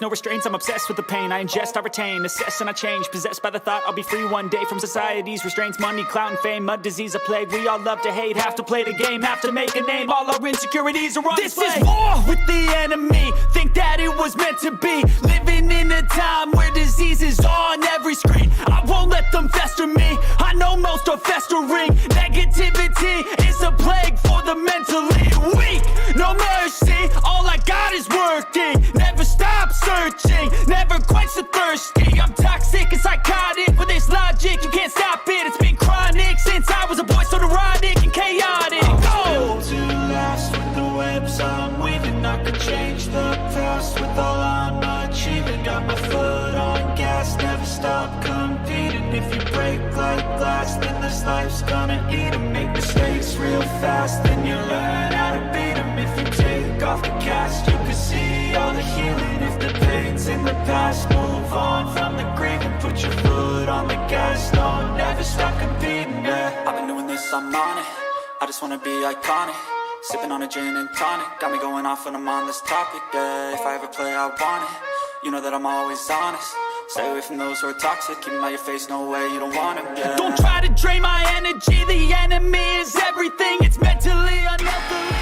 no restraints, I'm obsessed with the pain. I ingest, I retain, assess and I change. Possessed by the thought I'll be free one day from society's restraints. Money, clout and fame, a disease, a plague. We all love to hate, have to play the game, have to make a name. All our insecurities are on display. This is war with the enemy, think that it was meant to be. Living in a time where disease is on every screen. I won't let them fester me, I know most are festering. Negativity is a plague for the mentally weak. No mercy, all I got is working. Never stop searching, never quench the thirsty. I'm toxic and psychotic, with this logic, you can't stop it. It's been chronic since I was a boy, so neurotic and chaotic. Built to last with the webs I'm weaving. I could change the past with all I'm achieving. Got my foot on gas, never stop competing. If you break like glass, then this life's gonna eat 'em. Make mistakes real fast, then you learn how to beat 'em. If you take off the cast, you can see all the healing. If the pain's in the past, move on from the grave and put your foot on the gas. Don't never stop competing, yeah. I've been doing this, I'm on it. I just wanna be iconic. Sipping on a gin and tonic, got me going off when I'm on this topic, yeah. If I ever play, I want it. You know that I'm always honest. Stay away from those who are toxic. Keep them out your face, no way, you don't want them, yeah. Don't try to drain my energy. The enemy is everything. It's mentally, unhealthily.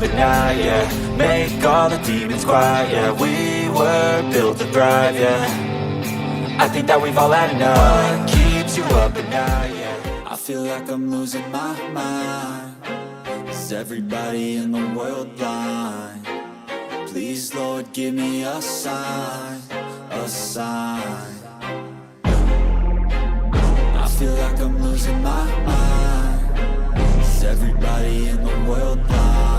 But now, yeah, make all the demons quiet, yeah. We were built to thrive, yeah. I think that we've all had enough. What keeps you up at night, yeah. I feel like I'm losing my mind. Is everybody in the world blind? Please, Lord, give me a sign, a sign. I feel like I'm losing my mind. Is everybody in the world blind?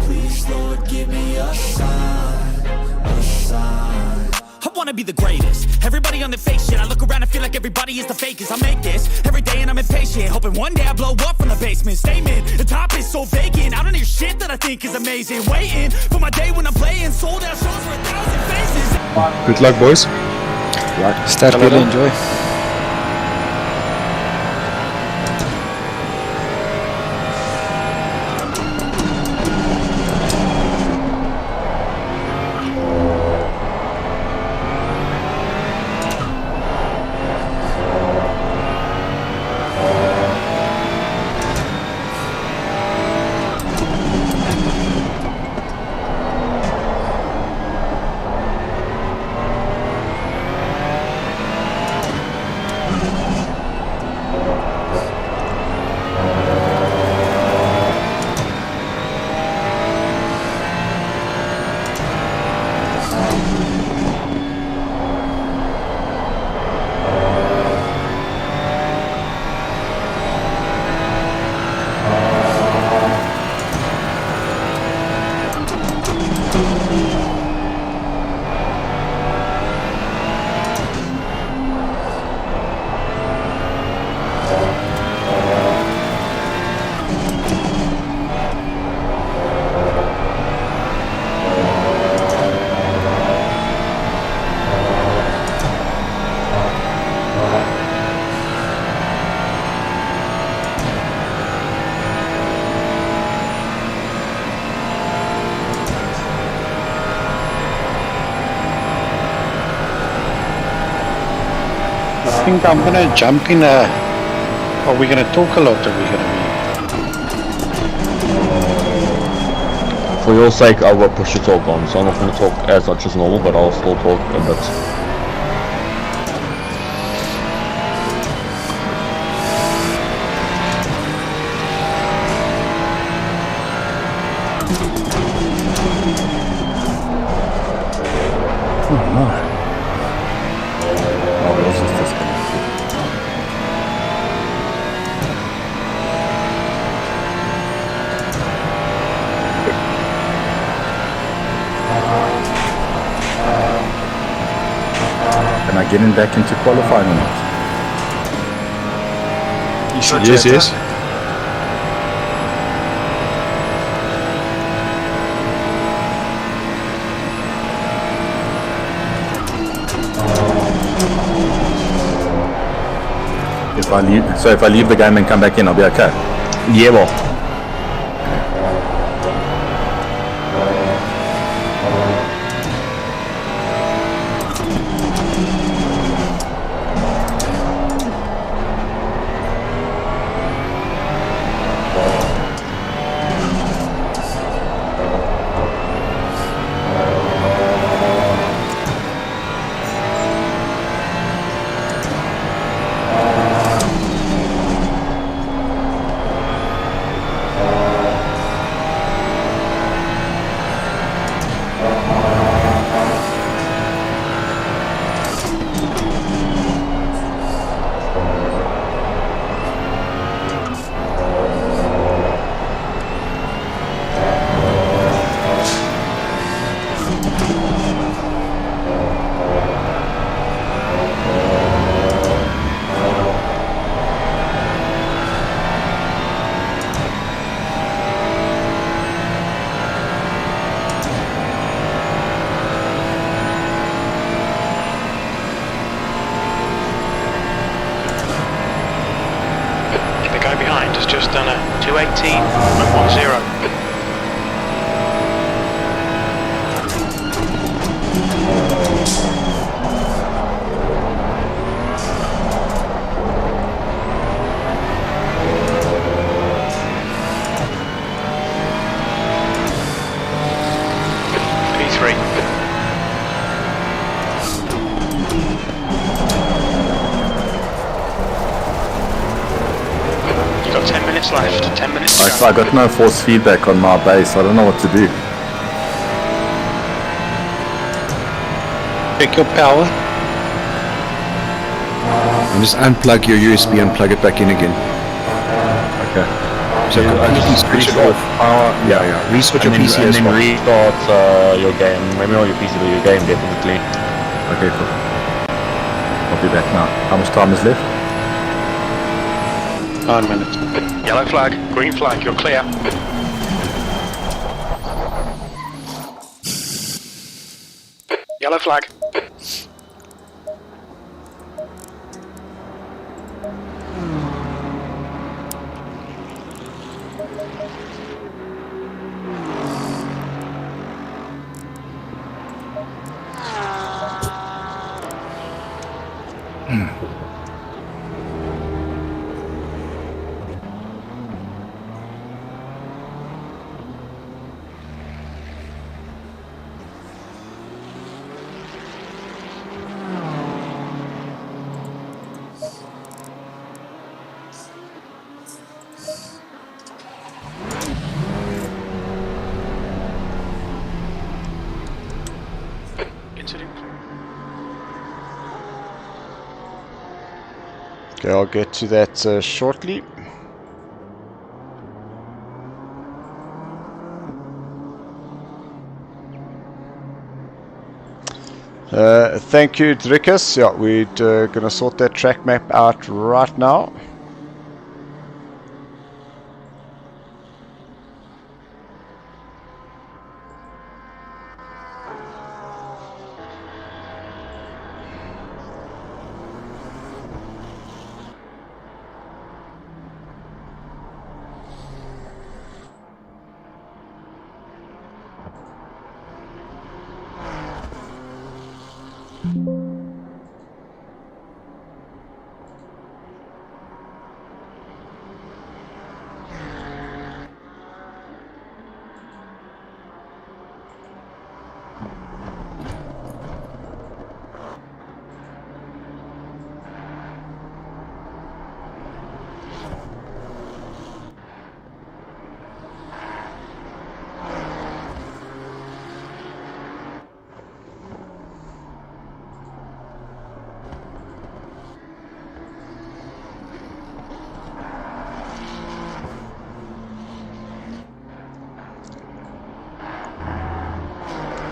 Please, Lord, give me a sign, a sign. I wanna be the greatest. Everybody on the fake shit. I look around and feel like everybody is the fakest. I make this every day and I'm impatient, hoping one day I blow up from the basement. Statement, the top is so vacant. I don't hear shit that I think is amazing. Waiting for my day when I'm playing sold out shows for 1,000 faces. Good luck, boys. Start really enjoy. think I'm gonna jump in a... Are we gonna talk a lot? Are we gonna For your sake, I will push the talk on, so I'm not going to talk as much as normal, but I'll still talk a bit. Oh no. Oh, this is disconnected. Am I getting back into qualifying or not? You should. Yes. If I leave the game and come back in, I'll be okay. Yeah, well. Has just done a 218.10. Left, 10 minutes to go. I got no force feedback on my base. I don't know what to do. Check your power. And just unplug your USB and plug it back in again. Okay. So completely switch it off. Yeah. Reswitch your PC and as then well. restart your game. Maybe not your PC, but your game definitely. Okay, cool. I'll be back now. How much time is left? 9 minutes. Yellow flag, green flag, you're clear. Yellow flag. Okay, I'll get to that shortly. Thank you, Drickus. Yeah, we're gonna sort that track map out right now.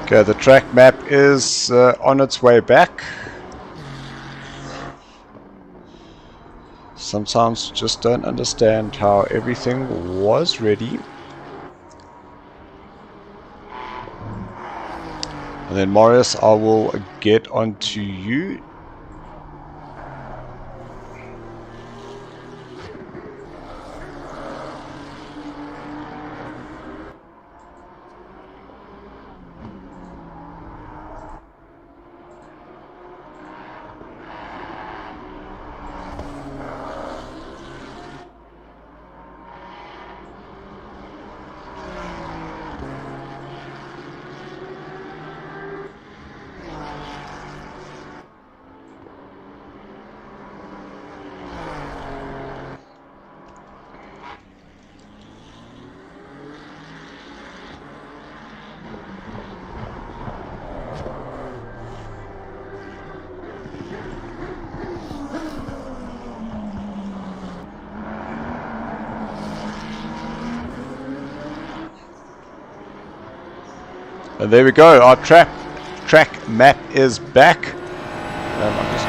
Okay, the track map is on its way back. Sometimes just don't understand how everything was ready. And then Marius, I will get onto you. And there we go, our track map is back. I'm just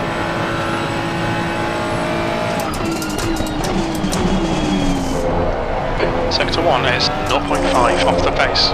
Sector 1 is 0.5 off the pace.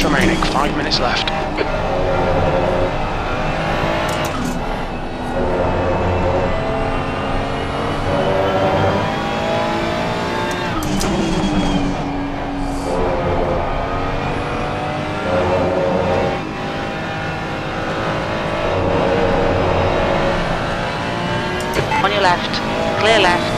Remaining, 5 minutes left. On your left, clear left.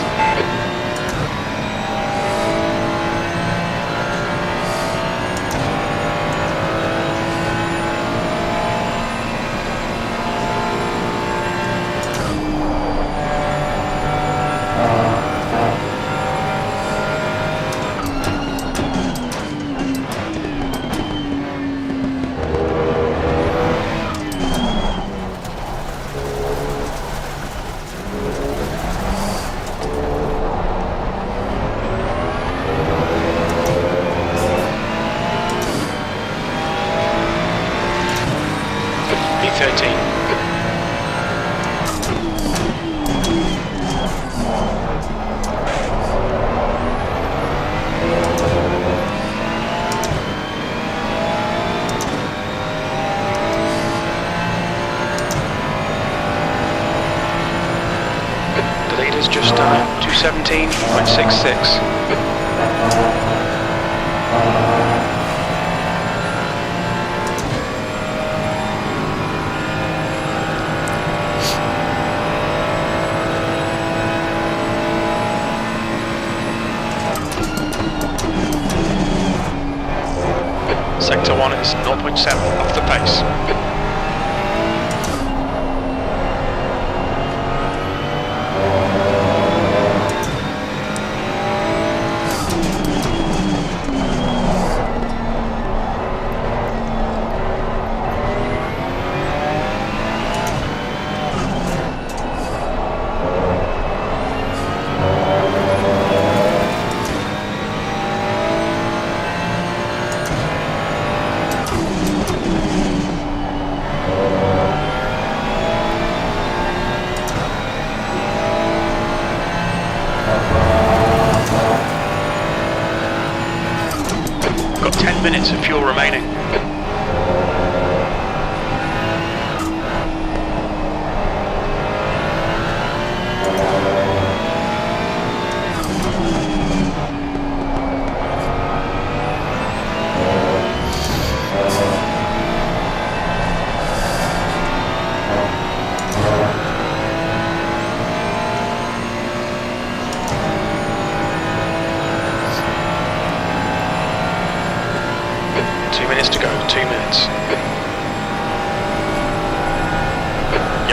Just 217.66. Sector 1 is 0.7 off the pace.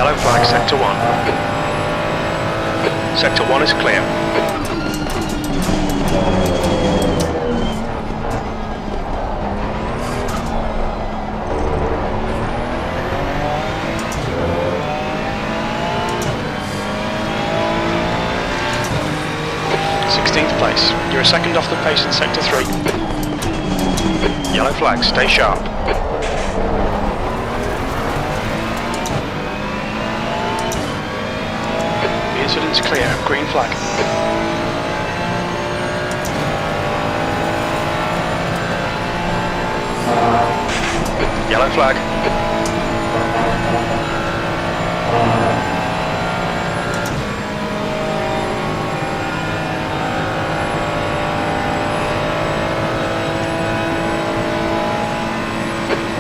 Yellow flag, sector 1. Sector 1 is clear. Place. You're a second off the pace in sector 3. Yellow flag, stay sharp. The incident's clear, green flag. Yellow flag.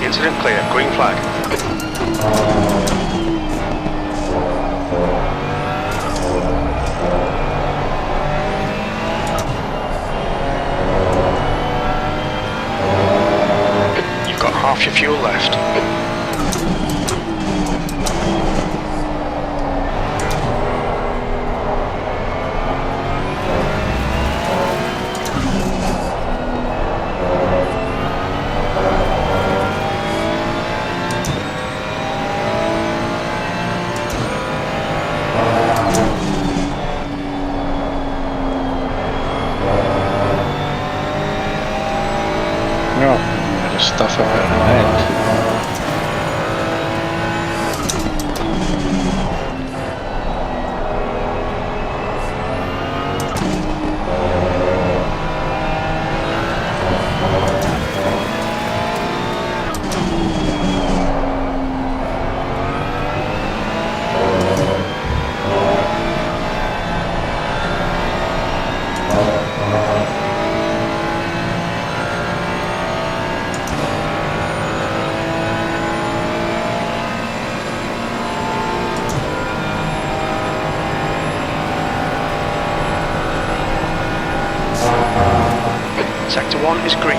Incident clear, green flag. You've got half your fuel left. Stuff up in her hand. Sector 1 is green.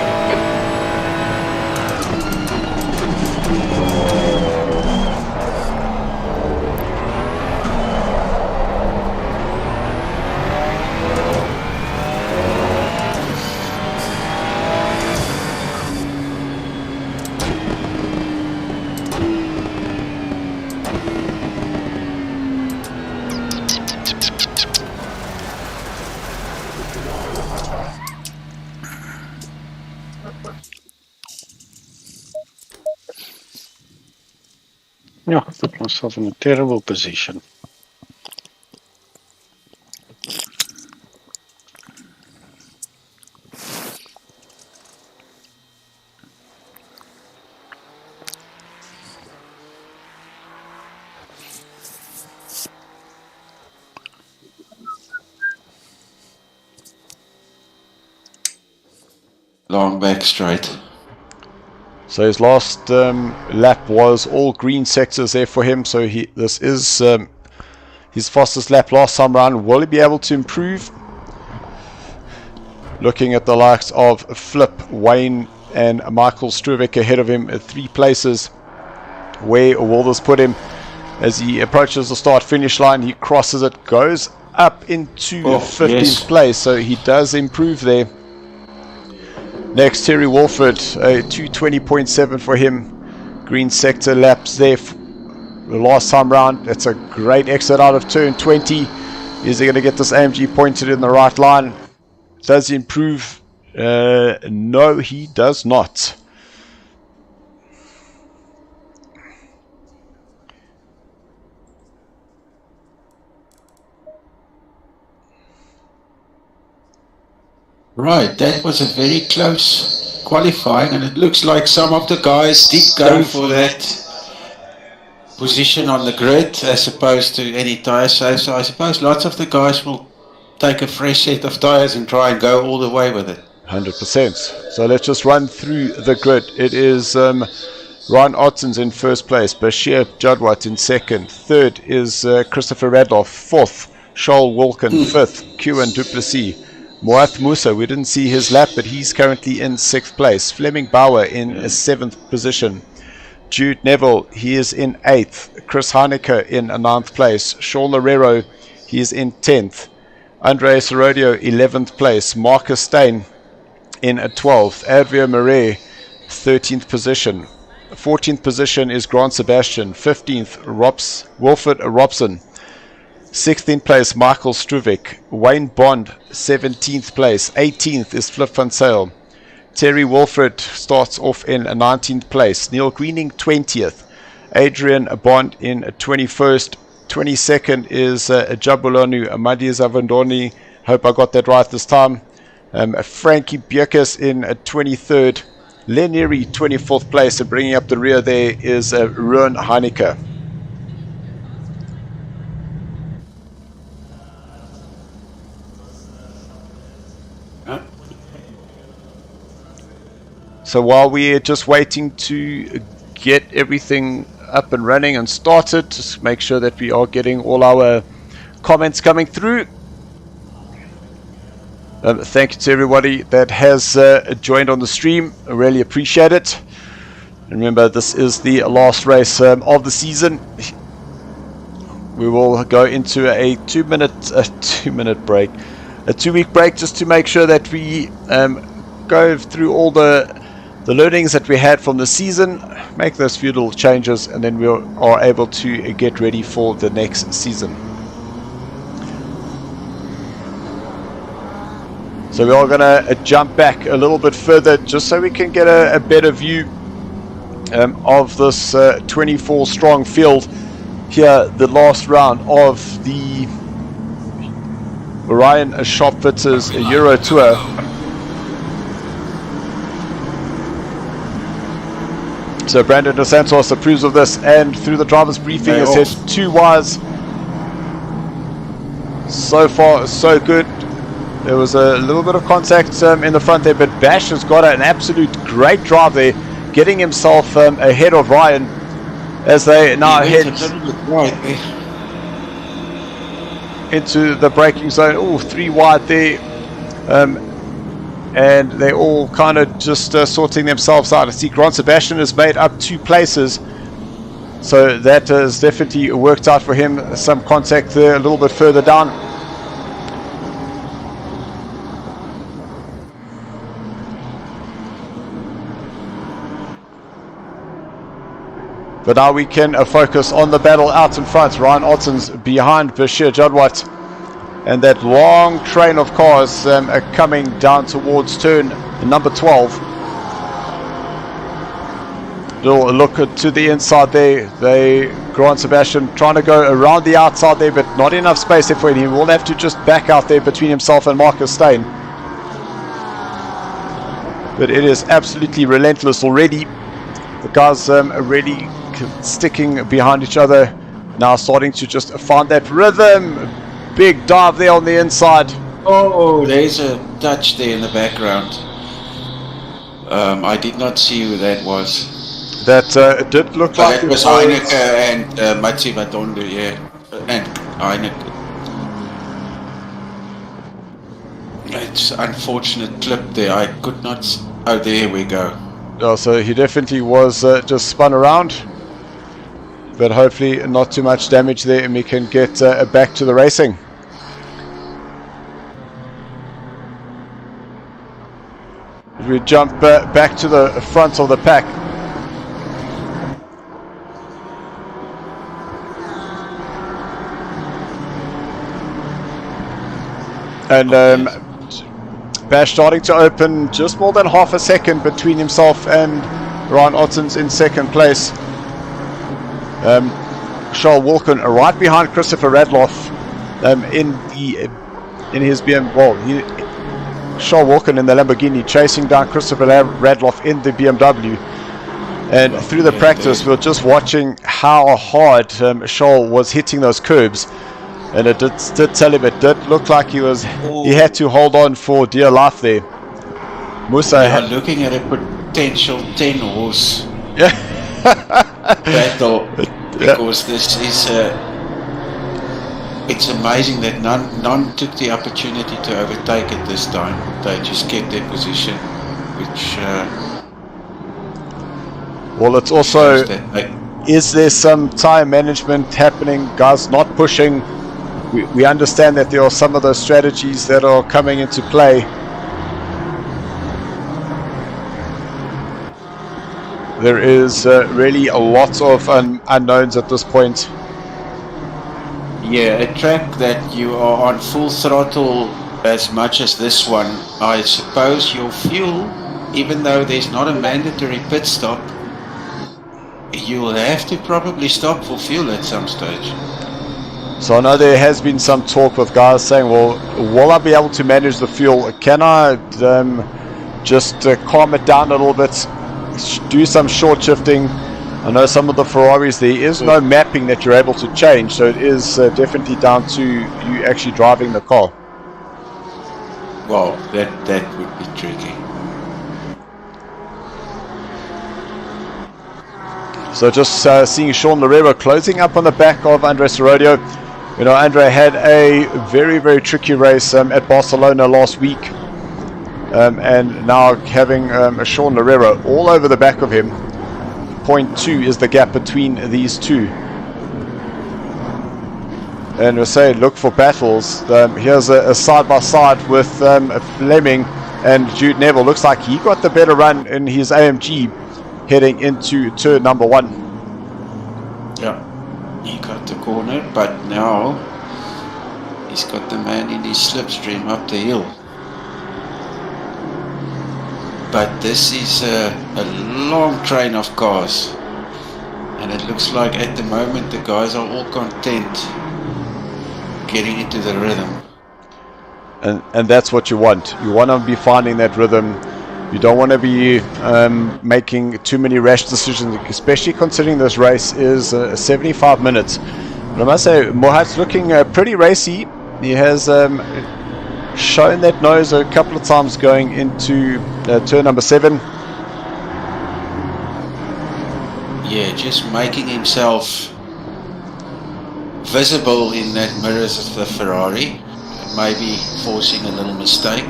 Yeah, I put myself in a terrible position. Long back straight. So his last lap was all green sectors there for him. So this is his fastest lap last time round. Will he be able to improve? Looking at the likes of Flip, Wayne and Michael Struwek ahead of him at 3 places. Where will this put him as he approaches the start finish line? He crosses it, goes up into 15th place, so he does improve there. Next, Terry Wolford, a 220.7 for him. Green sector laps there the last time round. That's a great exit out of turn 20. Is he going to get this AMG pointed in the right line? Does he improve? No, he does not. Right, that was a very close qualifying, and it looks like some of the guys did go for that position on the grid as opposed to any tyre save. So I suppose lots of the guys will take a fresh set of tyres and try and go all the way with it. 100%. So let's just run through the grid. It is Ryan Otten's in first place, Bashir Jadwat in second, third is Christopher Radloff, fourth Charles Wilkin, fifth Kieran Duplessis, Moath Musa, we didn't see his lap, but he's currently in 6th place. Fleming Bauer in 7th position. Jude Neville, he is in 8th. Chris Heineke in 9th place. Sean Lorero, he is in 10th. Andreas Herodio, 11th place. Marcus Stein in 12th. Adria Marais, 13th position. 14th position is Grant Sebastian. 15th, Wilfred Robson. 16th place, Michael Struvic. Wayne Bond, 17th place. 18th is Flip van Zyl. Terry Wilfred starts off in 19th place. Neil Greening, 20th. Adrian Bond in 21st. 22nd is Jabulonu Amadi Zavandoni. Hope I got that right this time. Frankie Bjerkes in 23rd. Lenieri, 24th place. And bringing up the rear there is Ruan Heineke. So while we're just waiting to get everything up and running and started, just make sure that we are getting all our comments coming through. Thank you to everybody that has joined on the stream. I really appreciate it. Remember, this is the last race of the season. We will go into a 2-minute break, a 2-week break, just to make sure that we go through all the learnings that we had from the season, make those few little changes, and then we are able to get ready for the next season. So we are going to jump back a little bit further just so we can get a better view of this 24 strong field here, the last round of the Orion Shopfitters Euro Tour. So Brandon Dos Santos approves of this, and through the driver's briefing has said 2 wires. So far, so good. There was a little bit of contact in the front there, but Bash has got an absolute great drive there, getting himself ahead of Ryan as they now head into the braking zone. Oh, 3 wide there. And they're all kind of just sorting themselves out. I see Grant Sebastian has made up 2 places, so that has definitely worked out for him. Some contact there a little bit further down. But now we can focus on the battle out in front. Ryan Otten's behind Bashir Jadwat. And that long train of cars are coming down towards turn number 12. Little look to the inside there. Grant Sebastian trying to go around the outside there, but not enough space there for him. He will have to just back out there between himself and Marcus Stein. But it is absolutely relentless already. The guys are really sticking behind each other. Now starting to just find that rhythm. Big dive there on the inside. Oh, there's a touch there in the background. I did not see who that was. That did look like that was Heineke and Matsi Madondo, yeah. And Heineke. It's unfortunate clip there. I could not. Oh, there we go. Oh, so he definitely was just spun around. But hopefully not too much damage there, and we can get back to the racing. We jump back to the front of the pack. And Bash starting to open just more than half a second between himself and Ryan Otten's in second place. Charles Wilkin right behind Christopher Radloff in his BMW. Well, Charles Wilkin in the Lamborghini chasing down Christopher Radloff in the BMW. And through the practice, we were just watching how hard Charles was hitting those curbs. And it did tell him, it did look like he had to hold on for dear life there. Musa looking at a potential 10-horse yeah. battle, because this is it's amazing that none took the opportunity to overtake it this time. They just kept their position, which Well, it's also, is there some tire management happening? Guys not pushing. We understand that there are some of those strategies that are coming into play. There is really a lot of unknowns at this point. Yeah, a track that you are on full throttle as much as this one, I suppose your fuel, even though there's not a mandatory pit stop, you'll have to probably stop for fuel at some stage. So I know there has been some talk with guys saying, well, will I be able to manage the fuel? Can I just calm it down a little bit, do some short shifting? I know some of the Ferraris, there is no mapping that you're able to change, so it is definitely down to you actually driving the car. Well, that would be tricky. So just seeing Sean Lorero closing up on the back of Andre Serodio. You know, Andre had a very, very tricky race at Barcelona last week. And now having a Sean Lorero all over the back of him. 0.2 is the gap between these two. And we say look for battles. Here's a side-by-side with Fleming and Jude Neville. Looks like he got the better run in his AMG heading into turn number 1. Yeah, he got the corner, but now he's got the man in his slipstream up the hill. But this is a long train of cars, and it looks like at the moment the guys are all content getting into the rhythm. And that's what you want. You want to be finding that rhythm. You don't want to be making too many rash decisions, especially considering this race is 75 minutes. But I must say, Mohat's looking pretty racy. He has shown that nose a couple of times going into turn number 7. Yeah, just making himself visible in that mirrors of the Ferrari, maybe forcing a little mistake.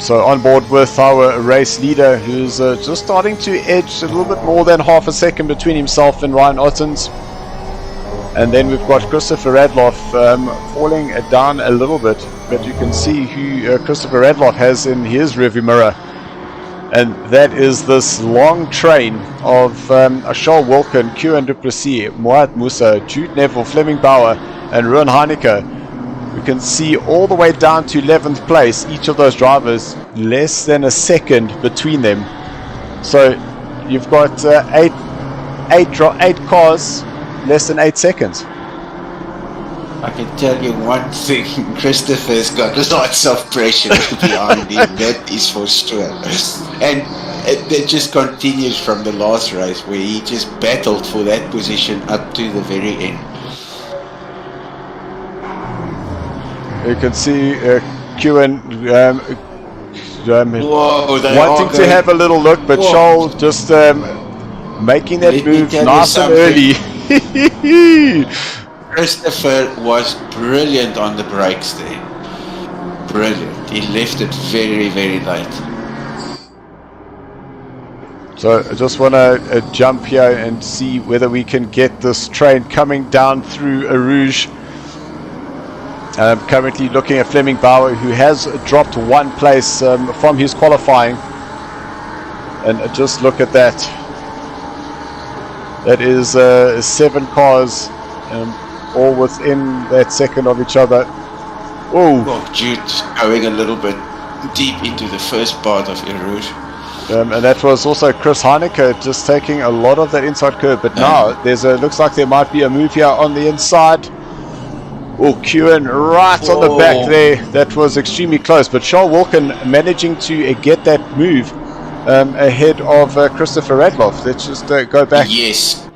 So on board with our race leader, who's just starting to edge a little bit more than half a second between himself and Ryan Ottens. And then we've got Christopher Radloff falling down a little bit, but you can see who Christopher Radloff has in his rearview mirror. And that is this long train of Charles Wilken, Kieran Duplessis, Moat Musa, Jude Neville, Fleming Bauer, and Ruan Heineke. We can see all the way down to 11th place, each of those drivers, less than a second between them. So you've got eight cars, less than 8 seconds. I can tell you one thing, Christopher's got lots of pressure behind him, that is for sure. And it just continues from the last race where he just battled for that position up to the very end. You can see Kieran wanting to have a little look, but Charles just making that move nice and early. Christopher was brilliant on the brakes there. Brilliant. He left it very, very late. So I just want to jump here and see whether we can get this train coming down through Eau Rouge. I'm currently looking at Fleming Bauer, who has dropped 1 place from his qualifying. And just look at that. That is 7 cars, all within that second of each other. Oh, Jude going a little bit deep into the first part of Eau Rouge. And that was also Chris Heineke just taking a lot of that inside curve. But now looks like there might be a move here on the inside. Oh, Kieran right on the back there. That was extremely close. But Charles Wilken managing to get that move ahead of Christopher Radloff. Let's just go back. Yes.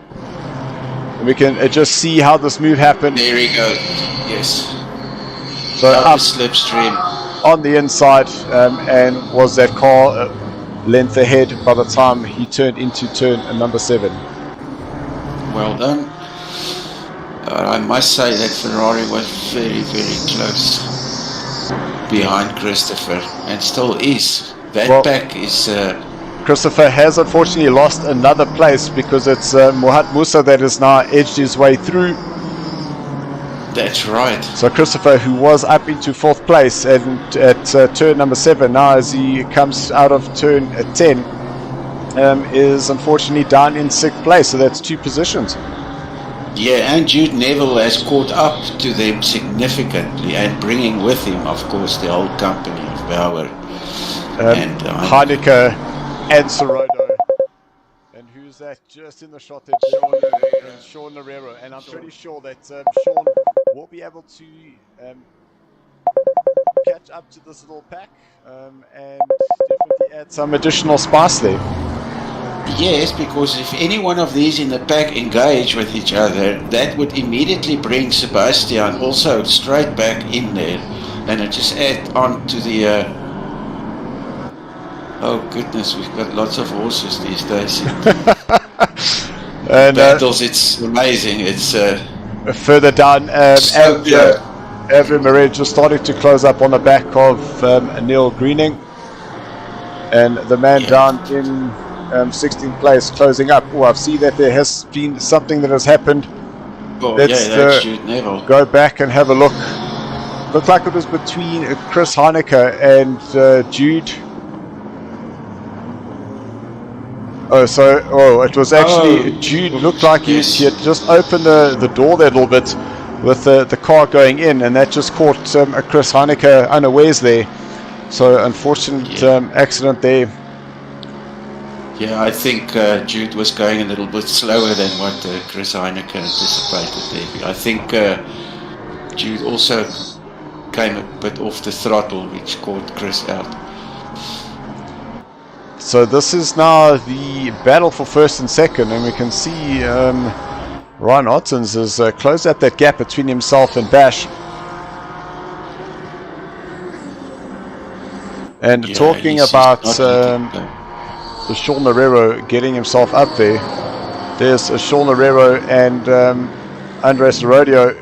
And we can just see how this move happened. There he goes. Yes. So up slipstream on the inside, and was that car length ahead by the time he turned into turn number 7. Well done. I must say that Ferrari was very, very close behind Christopher, and still is. That pack is... Christopher has unfortunately lost another place because it's Mohat Musa that has now edged his way through. That's right. So Christopher, who was up into 4th place and at turn number 7, now as he comes out of turn 10, is unfortunately down in 6th place. So that's 2 positions. Yeah, and Jude Neville has caught up to them significantly and bringing with him, of course, the whole company of Bauer. And Heineke and Sorodo. And who's that just in the shot? That's Sean Herrero. And I'm pretty sure that Sean will be able to catch up to this little pack and definitely add some additional spice there. Yes, because if any one of these in the pack engage with each other, that would immediately bring Sebastian also straight back in there. And it just add on to the... oh goodness, we've got lots of horses these days. And battles, it's amazing. It's further down, Adrian Murray just starting to close up on the back of Neil Greening, and the man down in 16th place closing up. Oh, I see that there has been something that has happened. Let's go back and have a look. Looked like it was between Chris Heineke and Jude. It was actually Jude. Looked like he had just opened the door there a little bit with the car going in, and that just caught Chris Heineke unawares there. So unfortunate accident there. Yeah, I think Jude was going a little bit slower than what Chris Heineke anticipated there. I think Jude also came a bit off the throttle, which caught Chris out. So this is now the battle for 1st and 2nd, and we can see Ryan Ottens has closed out that gap between himself and Bash. And talking about the Sean Herrero getting himself up there, there's Sean Herrero and Andres Rodio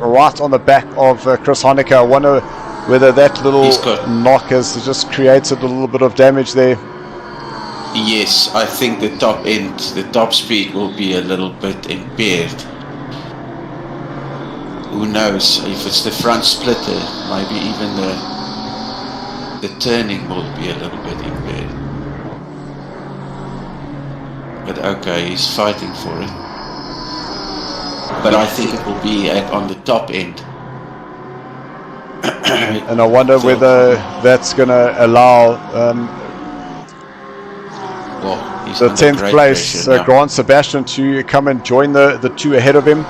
right on the back of Chris Heineke. I wonder whether that little knock has just created a little bit of damage there. Yes, I think the top end, the top speed will be a little bit impaired. Who knows, if it's the front splitter, maybe even the turning will be a little bit impaired. But okay, he's fighting for it. But I think it will be on the top end. And I wonder whether that's going to allow the 10th place Grant Sebastian to come and join the 2 ahead of him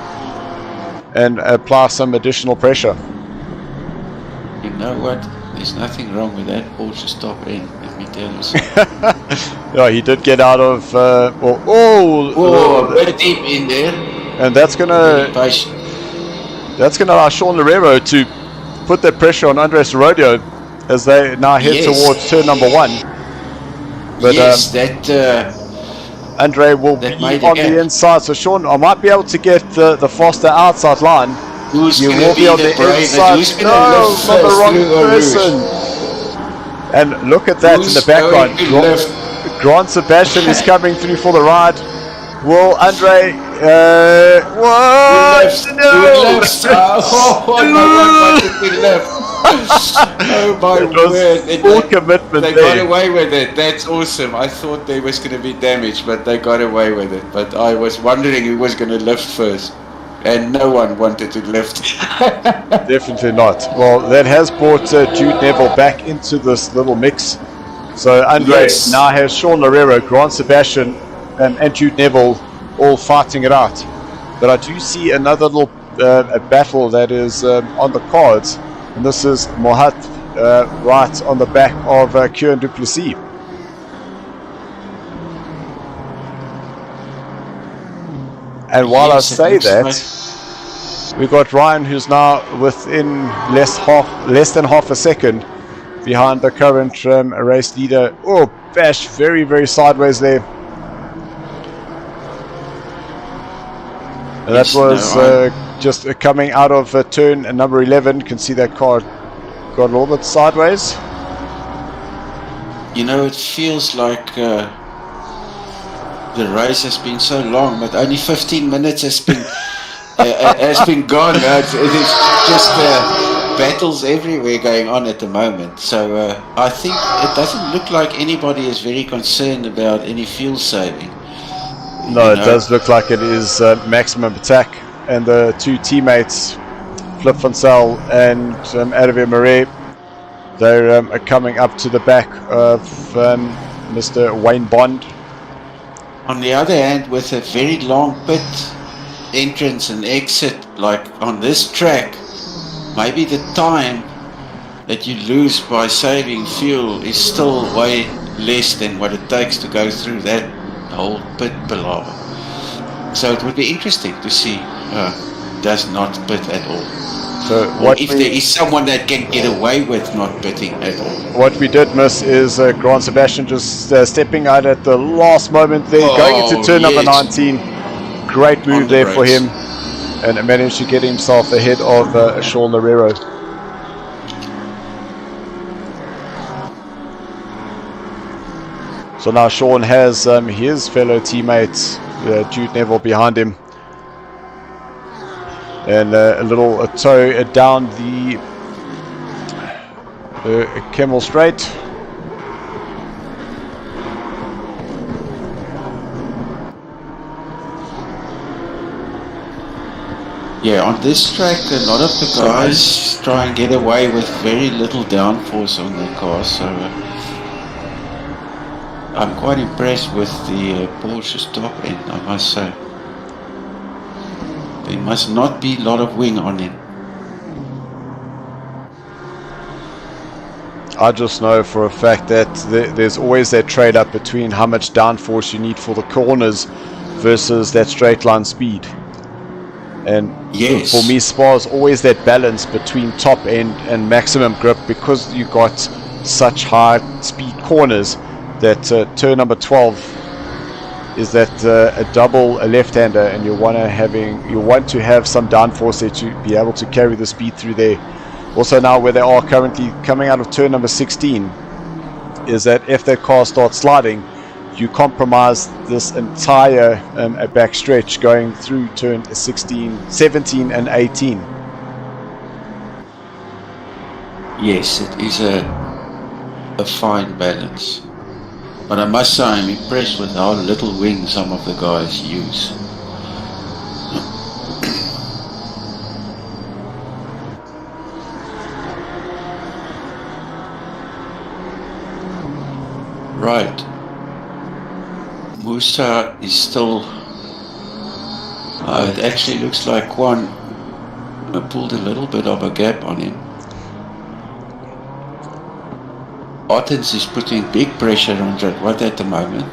and apply some additional pressure. You know what? There's nothing wrong with that Porsche top end, let me tell you something. Yeah, he did get out of a bit deep in there. And that's gonna allow Sean Herrero to put that pressure on Andres Rodio as they now head towards turn number 1. But Andre will be on the inside, so Sean, I might be able to get the faster outside line. You will be on the inside. No, not the wrong person. And look at that in the background. Grant Sebastian is coming through for the ride. Will Andre? What? No! Oh my word! Full commitment. They got away with it. That's awesome. I thought there was going to be damage, but they got away with it. But I was wondering who was going to lift first, and no one wanted to lift. Definitely not. Well, that has brought Jude Neville back into this little mix. So Andre now has Sean Herrero, Grant Sebastian, and Jude Neville all fighting it out. But I do see another little a battle that is on the cards. And this is Mohat right on the back of Kieran Duplessis. And while I say that, we've got Ryan, who's now within less than half a second behind the current race leader. Oh, Bash, very, very sideways there. And that was just coming out of turn number 11. You can see that car got a little bit sideways. You know, it feels like the race has been so long, but only 15 minutes has been gone. It is just battles everywhere going on at the moment. So I think it doesn't look like anybody is very concerned about any fuel saving. No, it does look like it is maximum attack, and the two teammates, Flip van Zyl and Hervé Marais, they're coming up to the back of Mr. Wayne Bond. On the other hand, with a very long pit entrance and exit like on this track, maybe the time that you lose by saving fuel is still way less than what it takes to go through that whole pit palaver. So it would be interesting to see does not pit at all. So or if there is someone that can get away with not pitting at all. What we did miss is Grant Sebastian just stepping out at the last moment there, going into turn number 19. Great move there for him, and managed to get himself ahead of Sean Lerero. So now Sean has his fellow teammate Jude Neville behind him, and a little tow down the Kemmel Straight. Yeah, on this track a lot of the guys try and get away with very little downforce on their cars, so I'm quite impressed with the Porsche's top end, I must say. There must not be a lot of wing on him. I just know for a fact that there's always that trade up between how much downforce you need for the corners versus that straight line speed. And yes, for me, Spa's always that balance between top end and maximum grip, because you got such high speed corners. That turn number 12 is that a double left-hander, and you want to have some downforce there to be able to carry the speed through there. Also now where they are currently coming out of turn number 16 is that if their car starts sliding, you compromise this entire back stretch going through turn 16, 17 and 18. Yes, it is a fine balance. But I must say I'm impressed with how little wing some of the guys use. Right. Musa is still... it actually looks like Kwan pulled a little bit of a gap on him. Ottens is putting big pressure on Jadwat at the moment.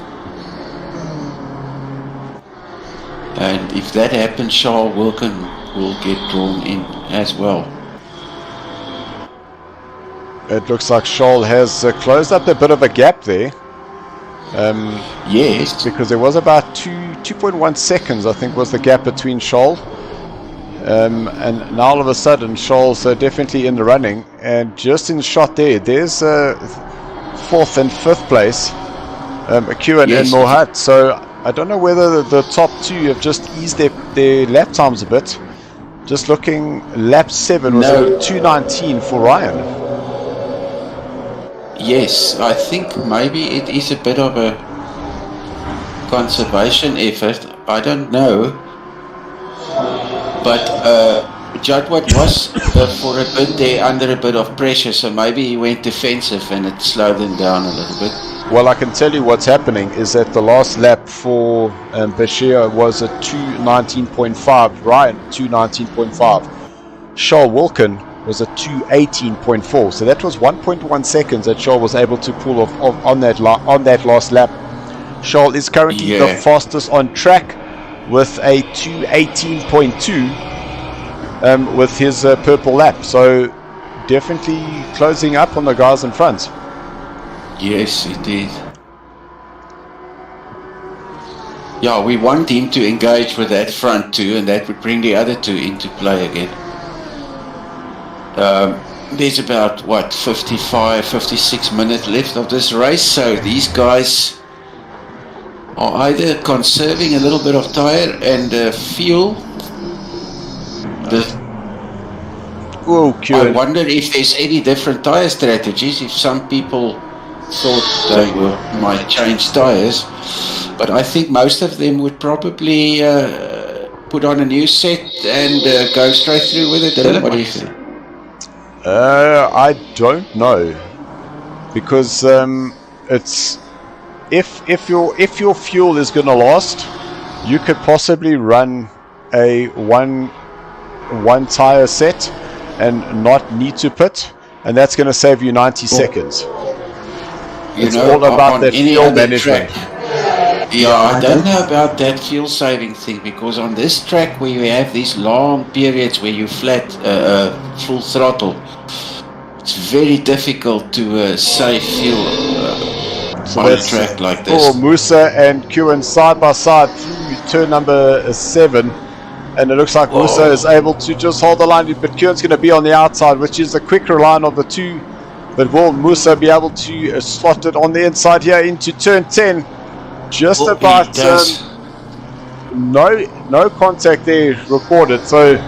And if that happens, Charles Wilkin will get drawn in as well. It looks like Charles has closed up a bit of a gap there. Yes. Because there was about 2.1 seconds, I think, was the gap between Charles. And now all of a sudden, Charles definitely in the running. And just in the shot there's 4th and 5th place, Akuan and Mohat. So I don't know whether the top two have just eased their lap times a bit. Just looking, lap 7 was 2:19 for Ryan. Yes, I think maybe it is a bit of a conservation effort. I don't know. But Jadwat was for a bit there under a bit of pressure, so maybe he went defensive and it slowed him down a little bit. Well, I can tell you what's happening is that the last lap for Bashir was a 2:19.5, Ryan 2:19.5. Charles Wilkin was a 2:18.4, so that was 1.1 seconds that Charles was able to pull off on that last lap. Charles is currently the fastest on track with a 2:18.2 with his purple lap, so definitely closing up on the guys in front. Yes, it is. Yeah, we want him to engage with that front two, and that would bring the other two into play again. there's about, what, 55, 56 minutes left of this race, so these guys are either conserving a little bit of tire and fuel. I wonder if there's any different tire strategies, if some people thought they might change tires, but I think most of them would probably put on a new set and go straight through with it. Dylan, what do you think? I don't know, because it's if your fuel is going to last, you could possibly run a one tire set and not need to pit, and that's going to save you 90 seconds. It's all about that fuel management. Yeah, I don't know about that fuel saving thing, because on this track where you have these long periods where you flat full throttle, it's very difficult to save fuel on a track like this. For Musa and Kuan side by side through turn number 7, and it looks like Musa is able to just hold the line, but Kuan's going to be on the outside, which is the quicker line of the two. But will Musa be able to slot it on the inside here into turn 10? Just about no contact there recorded, so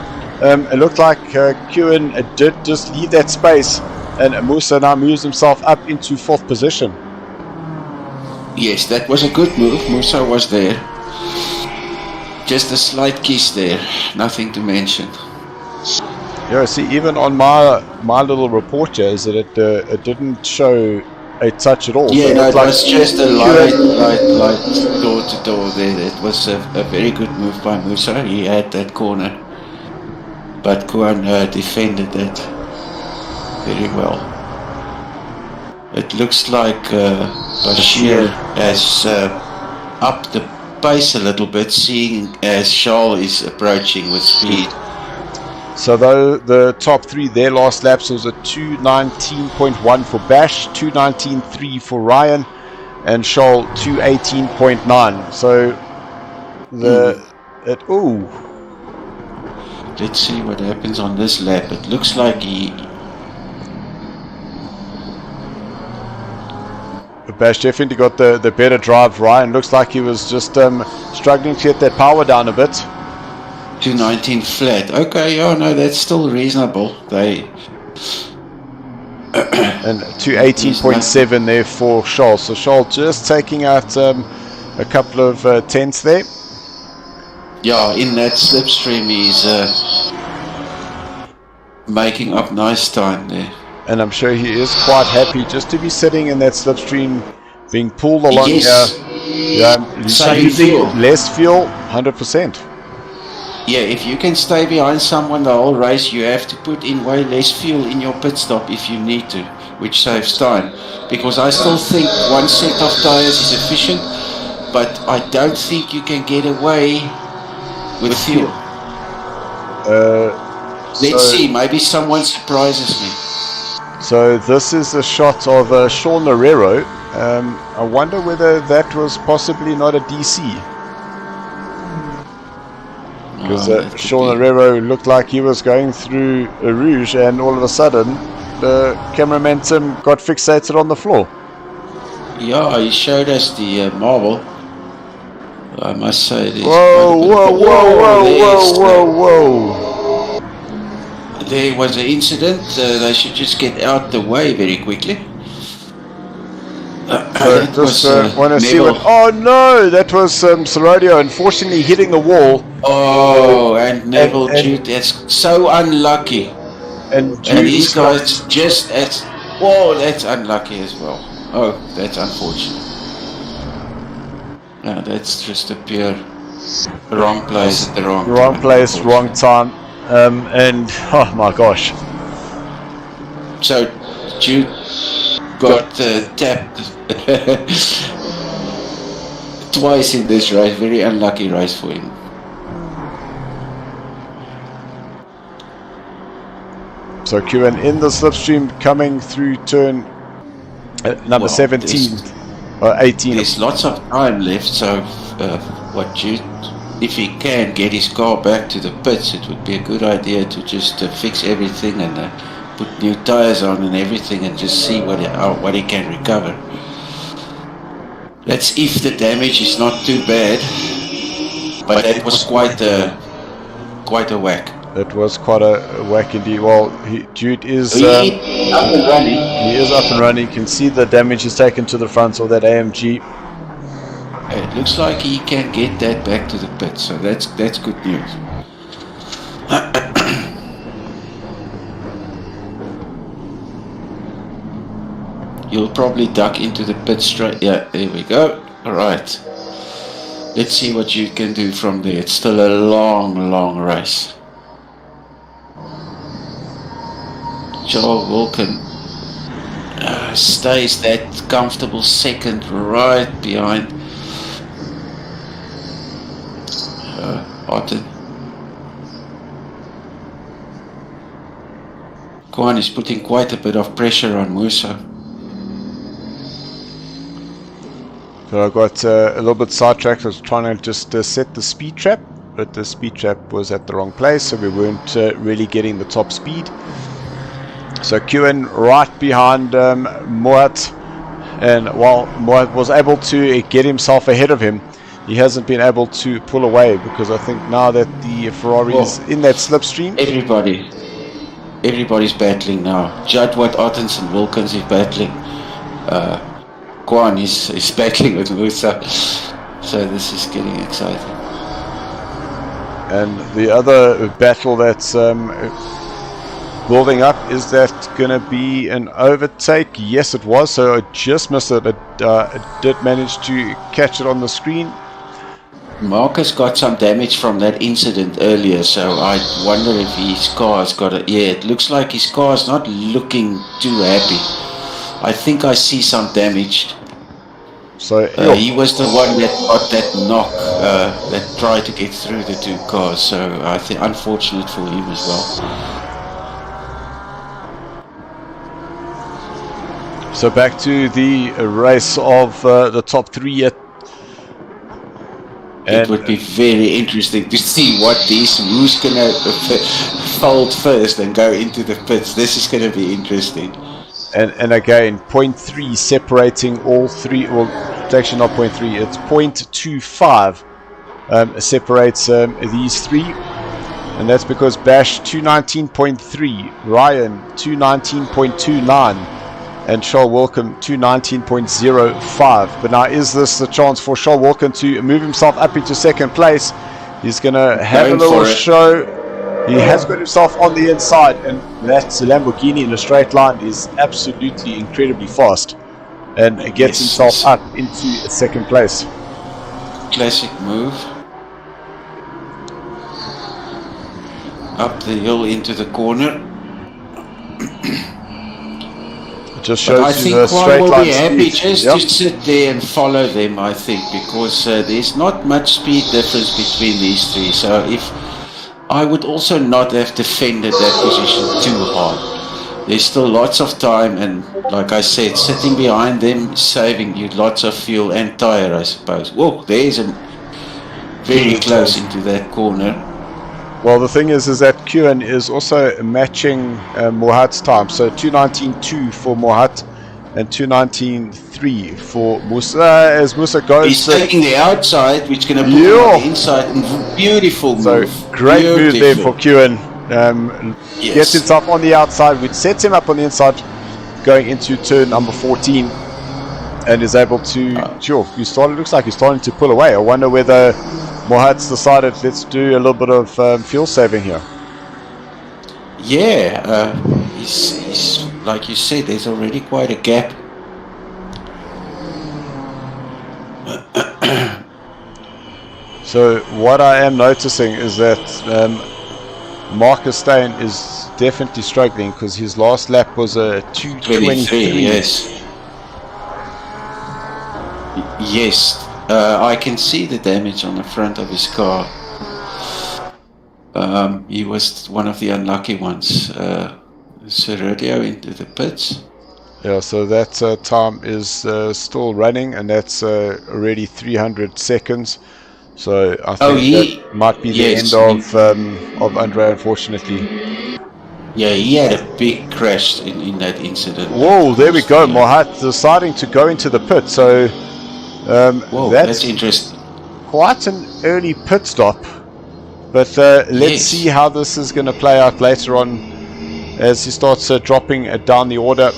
it looked like Kuan did just leave that space, and Musa now moves himself up into 4th position. Yes, that was a good move. Musa was there. Just a slight kiss there, nothing to mention. Yeah, see, even on my little report here, is that it didn't show a touch at all. Yeah, so no, it was just a light door to door there. It was a very good move by Musa. He had that corner, but Kuan defended that very well. It looks like Bashir has upped the pace a little bit, seeing as Charles is approaching with speed. So though the top 3, their last laps was a 2:19.1 for Bash, 2:19.3 for Ryan, and Charles 2:18.9. So let's see what happens on this lap. It looks like Bash definitely got the better drive. Ryan looks like he was just struggling to get that power down a bit. 2:19 flat. Okay, oh no, that's still reasonable. And 2:18.7 there for Charles. So Charles just taking out a couple of tenths there. Yeah, in that slipstream he's making up nice time there. And I'm sure he is quite happy just to be sitting in that slipstream, being pulled along using less fuel, 100%. Yeah, if you can stay behind someone the whole race, you have to put in way less fuel in your pit stop if you need to, which saves time. Because I still think one set of tires is efficient, but I don't think you can get away with fuel. Let's see, maybe someone surprises me. So this is a shot of Sean Herrero. I wonder whether that was possibly not a DC. Because Sean Herrero looked like he was going through a rouge, and all of a sudden the cameraman Tim got fixated on the floor. Yeah, he showed us the marble. I must say this. Whoa. There was an incident. They should just get out the way very quickly. Want to see what? Oh no, that was Sorodio unfortunately hitting the wall. Oh, and Neville Jude, that's so unlucky. And these guys just that's unlucky as well. Oh, that's unfortunate. No, that's just a pure wrong place at the wrong time. Wrong place, wrong time. And oh my gosh. So Jude got tapped twice in this race. Very unlucky race for him. So Kuan in the slipstream coming through turn number 17 or 18. There's lots of time left, so Jude, if he can get his car back to the pits, it would be a good idea to just fix everything and put new tires on and everything and just see what he can recover. That's if the damage is not too bad, but that was quite a whack. It was quite a whack indeed. Well, Jude is up and running. He is up and running. You can see the damage is taken to the front of that AMG. It looks like he can get that back to the pit, so that's good news. You'll probably duck into the pit straight. Yeah, there we go. Alright. Let's see what you can do from there. It's still a long race. Joel Wilkin stays that comfortable second right behind Otten. Kwan is putting quite a bit of pressure on Musa. So I got a little bit sidetracked. I was trying to just set the speed trap, but the speed trap was at the wrong place, so we weren't really getting the top speed. So Kewen right behind Moat, and while Moat was able to get himself ahead of him, he hasn't been able to pull away, because I think now that the Ferrari is in that slipstream, everybody's battling now. Judd, Watt, Ottens and Wilkins is battling. Kwan is battling with Musa, so this is getting exciting. And the other battle that's building up, is that going to be an overtake? Yes, it was. So I just missed it. It did manage to catch it on the screen. Marcus got some damage from that incident earlier, so I wonder if his car's got it. Yeah, it looks like his car's not looking too happy. I think I see some damage. So he was the one that got that knock, that tried to get through the two cars. So I think unfortunate for him as well. So back to the race of the top three. It would be very interesting to see who's gonna fold first and go into the pits. This is gonna be interesting. And again, 0.3 separating all three. Well, it's actually not 0.3. It's 0.25 separates these three, and that's because Bash 219.3, Ryan 219.29, and Charles Wilkin 219.05. But now, is this the chance for Charles Wilkin to move himself up into second place? He's gonna have a little show. He has got himself on the inside, and that Lamborghini in a straight line is absolutely incredibly fast, and gets himself up into second place. Classic move. Up the hill into the corner. Just shows you the I straight think Kwan will line be happy speed. just to sit there and follow them, I think, because there's not much speed difference between these three. So if I would also not have defended that position too hard. There's still lots of time, and like I said, sitting behind them is saving you lots of fuel and tire, I suppose. Whoa, there's a very close into that corner. Well, the thing is that Kewen is also matching Mohat's time. So 219.2 for Mohat and 219.3 for Musa. As Musa goes, he's taking the outside, which is going to put him on the inside. Beautiful move. So great move there for Kewen. Gets himself on the outside, which sets him up on the inside, going into turn number 14, and is able to. Looks like he's starting to pull away. I wonder whether Mohat's decided, let's do a little bit of fuel saving here. Yeah, he's like you said, there's already quite a gap. So what I am noticing is that Marcus Steyn is definitely struggling, because his last lap was a 2:23. Yes, I can see the damage on the front of his car. He was one of the unlucky ones. Sergio into the pits. Yeah, so that time is still running, and that's already 300 seconds. So I think that might be the end of Andre, unfortunately. Yeah, he had a big crash in that incident. Whoa, there we go. Yeah. Mohat deciding to go into the pit. So Whoa, that's interesting. quite an early pit stop. But let's see how this is going to play out later on as he starts dropping down the order.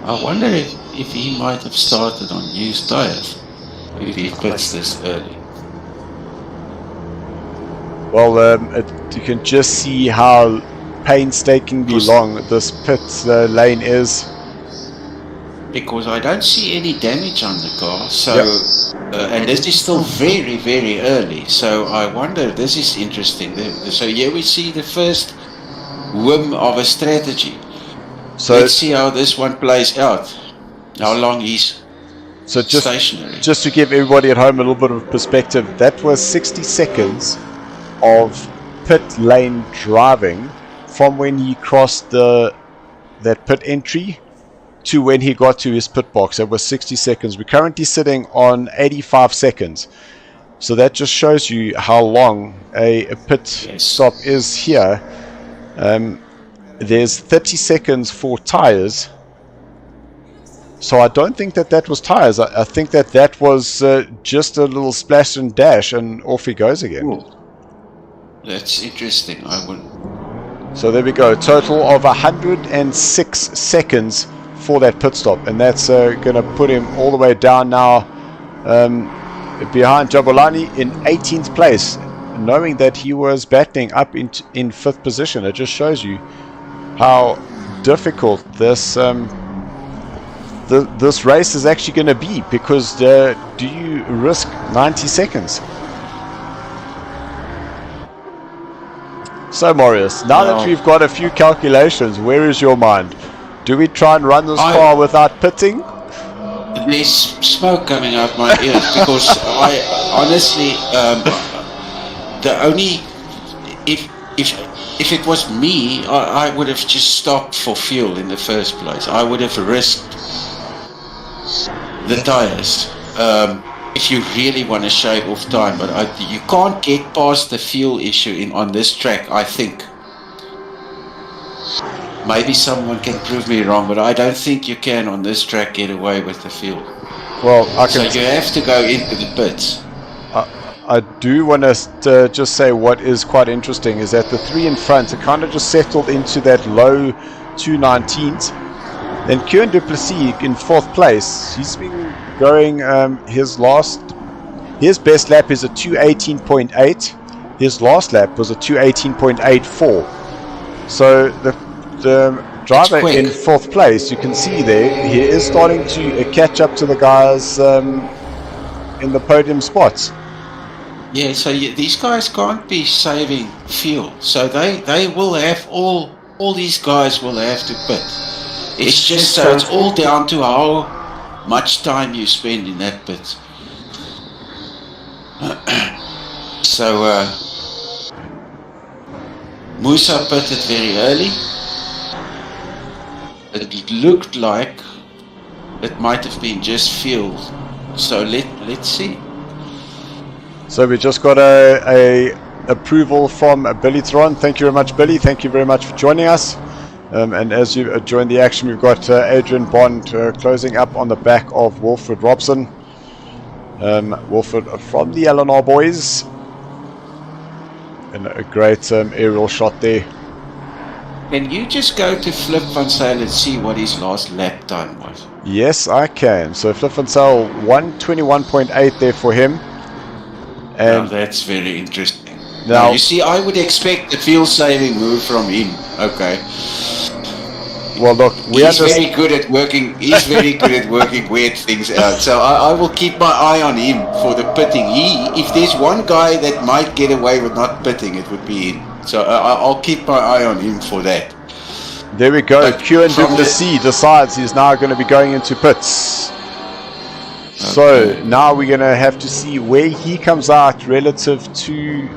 I wonder if he might have started on used tires if he pits this early. Well, you can just see how painstakingly long this pit lane is. Because I don't see any damage on the car, so and this is still very, very early. So I wonder, this is interesting. So here we see the first whim of a strategy. So let's see how this one plays out. How long he's stationary. Just to give everybody at home a little bit of perspective, that was 60 seconds of pit lane driving from when he crossed that pit entry to when he got to his pit box. That was 60 seconds. We're currently sitting on 85 seconds. So that just shows you how long a pit stop is here. There's 30 seconds for tires. So I don't think that was tires. I think that was just a little splash and dash, and off he goes again. Ooh. That's interesting. I would. So there we go. Total of 106 seconds for that pit stop, and that's going to put him all the way down now behind Jabulani in 18th place, knowing that he was battling up in 5th position. It just shows you how difficult this this race is actually going to be, because do you risk 90 seconds? So Marius, now that we've got a few calculations, where is your mind? Do we try and run this car without pitting? There's smoke coming out my ears because I honestly, the only if it was me, I would have just stopped for fuel in the first place. I would have risked the tires if you really want to shave off time, but you can't get past the fuel issue on this track, I think. Maybe someone can prove me wrong, but I don't think you can on this track get away with the fuel. Well, so you have to go into the pits. I do want to just say what is quite interesting is that the three in front are kind of just settled into that low 219s. Then Kieran Du Plessis in 4th place. He's been going his best lap is a 218.8. His last lap was a 218.84. So the driver in 4th place, you can see there, he is starting to catch up to the guys in the podium spots. Yeah, so these guys can't be saving fuel. So they will have all these guys will have to pit. It's just so it's all down to how much time you spend in that pit. So Musa pitted very early. It looked like it might have been just fuel. So let's see. So we just got a approval from Billy Theron. Thank you very much, Billy. Thank you very much for joining us. And as you join the action, we've got Adrian Bond closing up on the back of Wilfred Robson. Wilfred from the Eleanor boys. And a great aerial shot there. Can you just go to Flip Van Zyl and see what his last lap time was? Yes, I can. So Flip Van Zyl 121.8 there for him. And that's very interesting. Now you see, I would expect a fuel-saving move from him. Okay. Well, look, he's very good at working. He's very good at working weird things out. So I will keep my eye on him for the pitting. If there's one guy that might get away with not pitting, it would be him. So I'll keep my eye on him for that. There we go. Kieran Du Plessis decides he's now going to be going into pits. Okay. So now we're going to have to see where he comes out relative to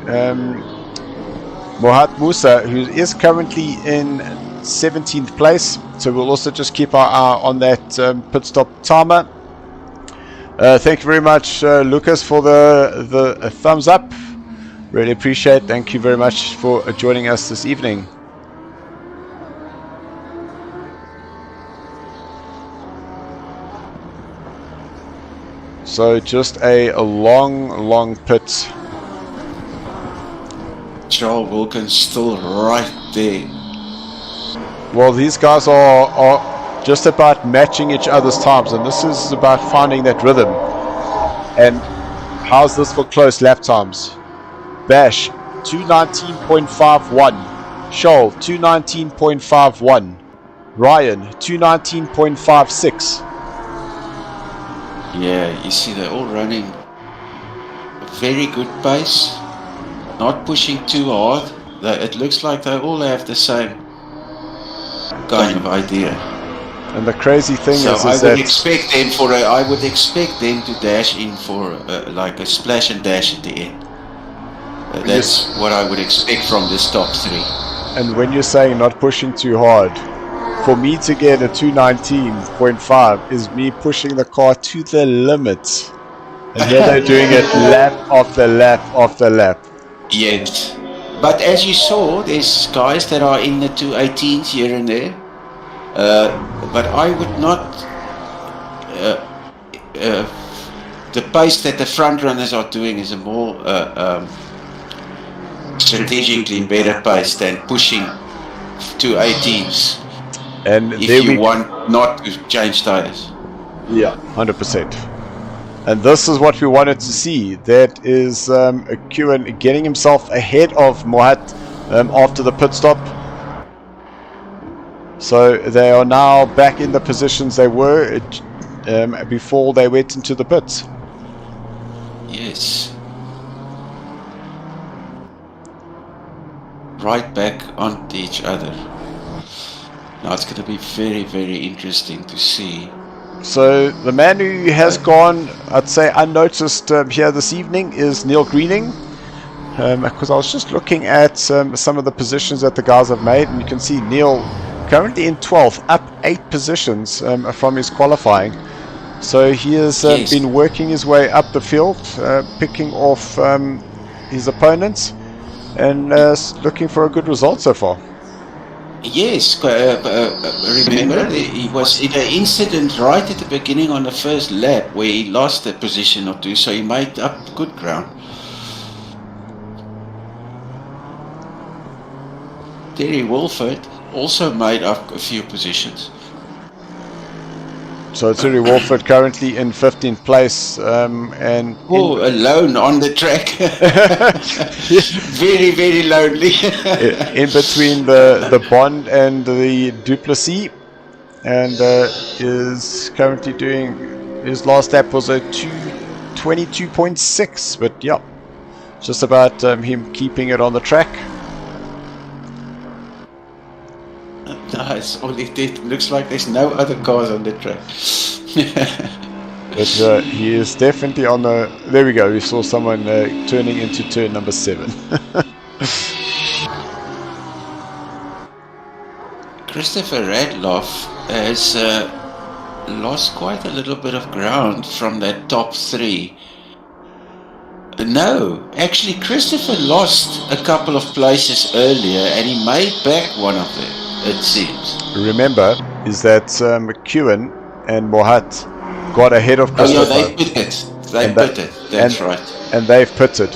Mohat Musa, who is currently in 17th place. So we'll also just keep our eye on that pit stop timer. Thank you very much, Lucas, for the thumbs up. Really appreciate. Thank you very much for joining us this evening. So just a long pit. Charles Wilkins still right there. Well, these guys are just about matching each other's times, and this is about finding that rhythm. And how's this for close lap times? Bash 219.51, Shoal 219.51, Ryan 219.56. Yeah, you see they're all running a very good pace, not pushing too hard. It looks like they all have the same kind of idea. And the crazy thing so is I would that expect them to dash in for like a splash and dash at the end. That's what I would expect from this top three. And when you're saying not pushing too hard, for me to get a 219.5 is me pushing the car to the limit. And here they're doing it lap after lap after lap. Yes. But as you saw, there's guys that are in the 218s here and there. But I would not... the pace that the front runners are doing is a more strategically better pace than pushing 218s. And if you want not to change tires. Yeah, 100%. And this is what we wanted to see. That is Kewen getting himself ahead of Mohat after the pit stop. So they are now back in the positions they were before they went into the pits. Yes. Right back onto each other. Now it's going to be very, very interesting to see. So the man who has gone, I'd say, unnoticed here this evening is Neil Greening. Because I was just looking at some of the positions that the guys have made, and you can see Neil currently in 12th, up 8 positions from his qualifying. So he has been working his way up the field, picking off his opponents, and looking for a good result so far. Yes, remember he was in an incident right at the beginning on the first lap where he lost a position or two, so he made up good ground. Terry Wolford also made up a few positions. So Terry Wolford currently in 15th place and alone on the track. Very, very lonely. In between the Bond and the Duplessis, and is currently doing his last lap was a 2:22.6, but yeah, just about him keeping it on the track. Nice. It looks like there's no other cars on the track. But he is definitely on the... There we go, we saw someone turning into turn number 7. Christopher Radloff has lost quite a little bit of ground from that top 3. No, actually Christopher lost a couple of places earlier and he made back one of them, it seems. Remember, is that McEwen and Mohat got ahead of Christopher. Oh yeah, they pitted. They pitted, that's right. And they've pitted.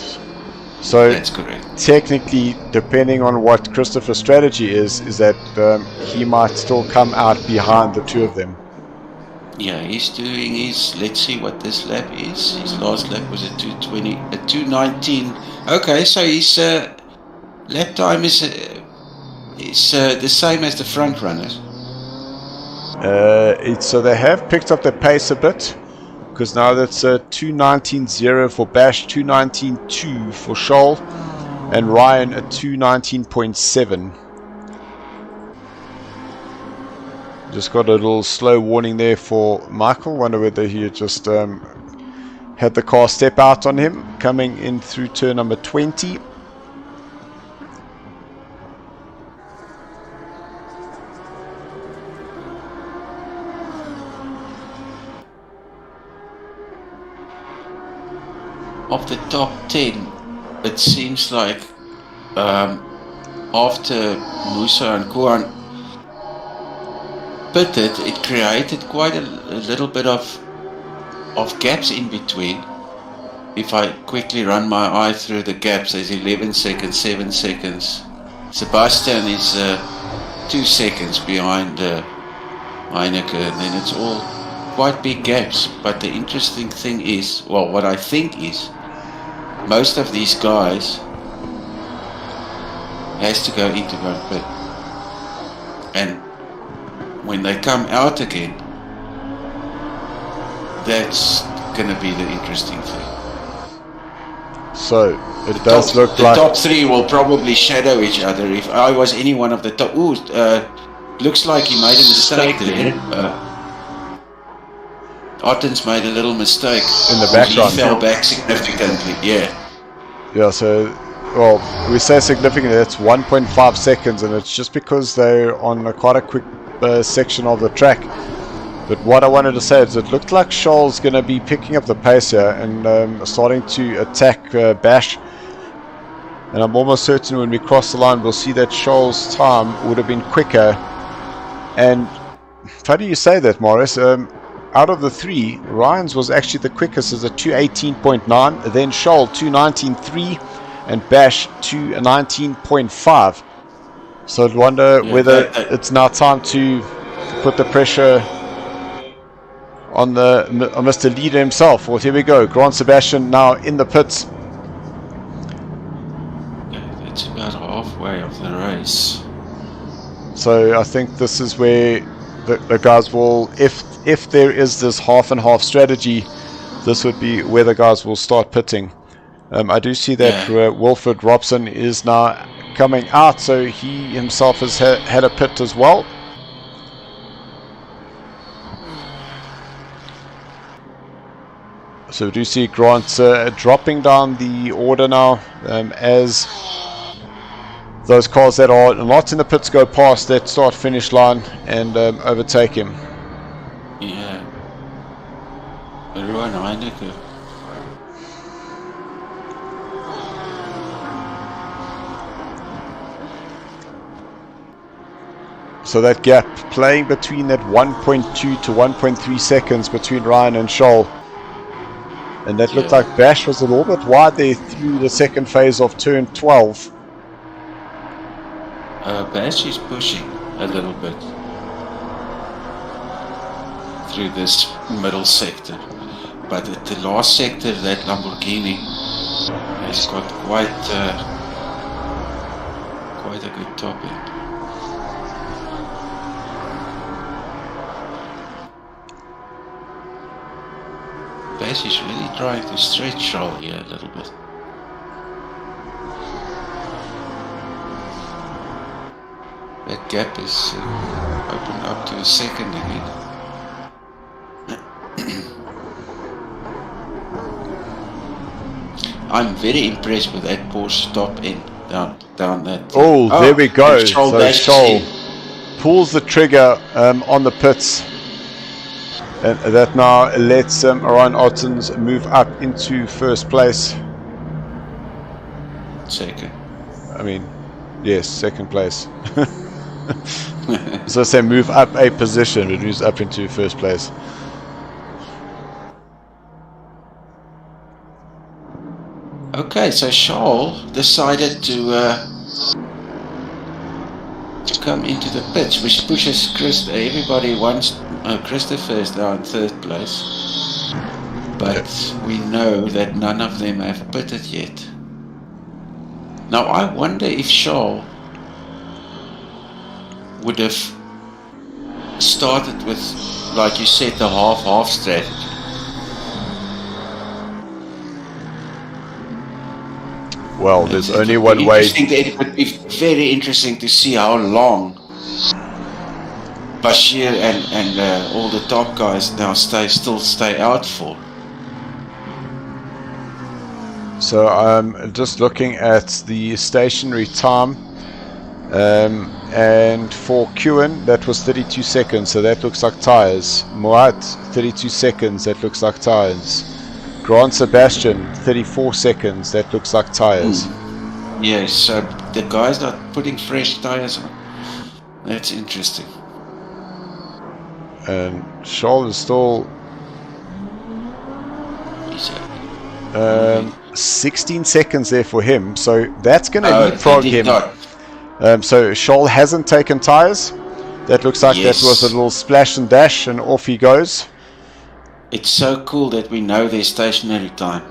So that's correct. Technically, depending on what Christopher's strategy is that he might still come out behind the two of them. Yeah, he's doing his, let's see what this lap is. His last lap was a 2:20, a 2:19. Okay, so his lap time is the same as the front runners. So they have picked up their pace a bit, because now that's 2:19.0 for Bash, 2:19.2 for Shoal, and Ryan at 2:19.7. Just got a little slow warning there for Michael. Wonder whether he just had the car step out on him coming in through turn number 20. Of the top 10, it seems like after Musa and Kuan pitted, it created quite a little bit of gaps in between. If I quickly run my eye through the gaps, there's 11 seconds, 7 seconds. Sebastian is 2 seconds behind Heineke, and then it's all quite big gaps. But the interesting thing is, well, what I think is, most of these guys has to go into one pit, and when they come out again, that's gonna be the interesting thing. So it does look the like top three will probably shadow each other. If I was any one of the top, looks like he made a mistake there. Ottens made a little mistake in the background. He fell back significantly. Yeah. Yeah. So, well, we say significantly. It's 1.5 seconds, and it's just because they're on quite a quick section of the track. But what I wanted to say is it looked like Scholl's going to be picking up the pace here and starting to attack Bash. And I'm almost certain when we cross the line, we'll see that Scholl's time would have been quicker. And how do you say that, Morris? Out of the three, Ryan's was actually the quickest as a 2:18.9, then Scholl 2:19.3, and Bash 2:19.5. So I'd wonder whether it's now time to put the pressure on Mr. Leader himself. Well, here we go. Grant Sebastian now in the pits. That's about halfway of the race. So I think this is where the guys will, if there is this half and half strategy, this would be where the guys will start pitting. I do see that Wilfred Robson is now coming out, so he himself has had a pit as well. So we do see Grant dropping down the order now as those cars that are not in the pits go past that start finish line and overtake him. Yeah. Ruan Heineke. So that gap playing between that 1.2 to 1.3 seconds between Ryan and Scholl. And that looked like Bash was a little bit wide there through the second phase of turn 12. Bash is pushing a little bit through this middle sector. But at the last sector, that Lamborghini has got quite a good top end. Bash is really trying to stretch Scholl here a little bit. That gap is opened up to a second again. I'm very impressed with that Porsche top end down that. Oh, there we go. So Scholl pulls the trigger on the pits. And that now lets Orion Ottens move up into first place. Second. I mean, yes, second place. So I say move up a position, it moves up into first place. Okay, so Scholl decided to come into the pits, which pushes everybody wants Christopher is now in third place, but we know that none of them have pitted yet. Now I wonder if Scholl would have started with, like you said, the half-half strategy. Well, there's only one way. It would be very interesting to see how long Bashir and all the top guys now still stay out for. So I'm just looking at the stationary time, and for Kewen that was 32 seconds, so that looks like tires. Muad 32 seconds, that looks like tires. Grant Sebastian, 34 seconds. That looks like tyres. Yes, so the guys are putting fresh tyres on. That's interesting. And Charles is still 16 seconds there for him, so that's going to leapfrog him. So Charles hasn't taken tyres. That looks like that was a little splash and dash, and off he goes. It's so cool that we know their stationary time.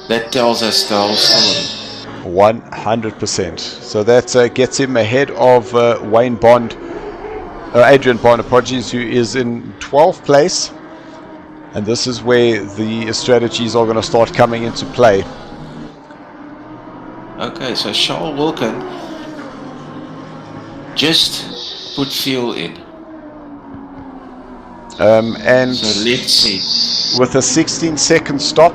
That tells us the whole story. 100%. So that gets him ahead of Adrian Bond, apologies, who is in 12th place. And this is where the strategies are going to start coming into play. Okay, so Charles Wilkin just put fuel in. And so let's see. With a 16-second stop,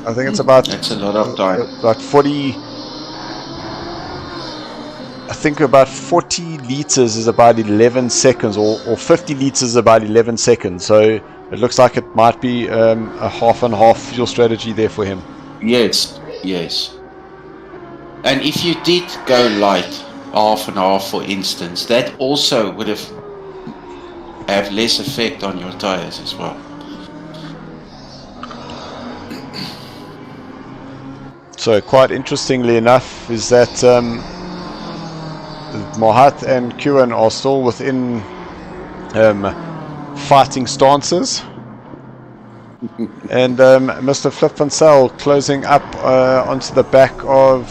I think it's about... That's a lot of time. About 40... I think about 40 litres is about 11 seconds, or 50 litres is about 11 seconds. So it looks like it might be a half and half fuel strategy there for him. Yes, yes. And if you did go light, half and half for instance, that also would have less effect on your tyres as well. So quite interestingly enough is that Mohat and Kuan are still within fighting stances. And Mr. Flip van Zyl closing up onto the back of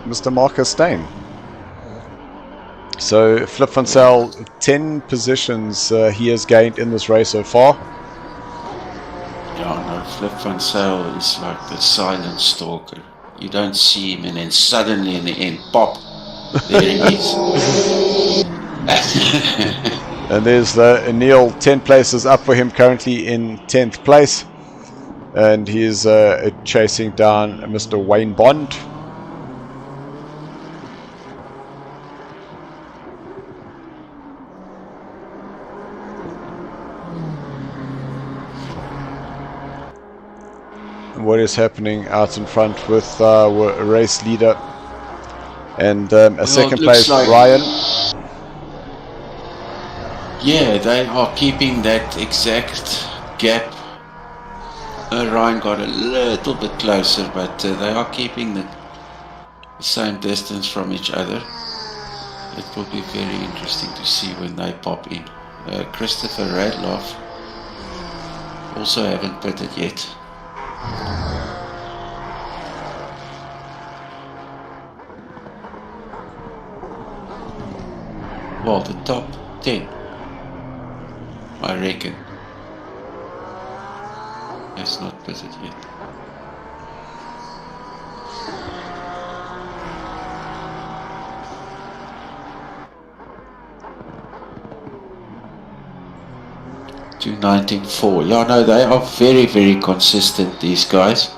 Mr. Marcus Steyn. So Flip van Zyl, 10 positions he has gained in this race so far. Yeah, no, Flip van Zyl is like the silent stalker. You don't see him and then suddenly in the end, pop, there he is. And there's Neil, 10 places up for him, currently in 10th place. And he's chasing down Mr. Wayne Bond. What is happening out in front with a race leader and a second place, like Ryan. Yeah, they are keeping that exact gap. Ryan got a little bit closer, but they are keeping the same distance from each other. It will be very interesting to see when they pop in. Christopher Radloff also haven't pitted yet. Well, the top 10, I reckon, has not pitted yet. $2.19.4. Yeah, no, they are very, very consistent, these guys.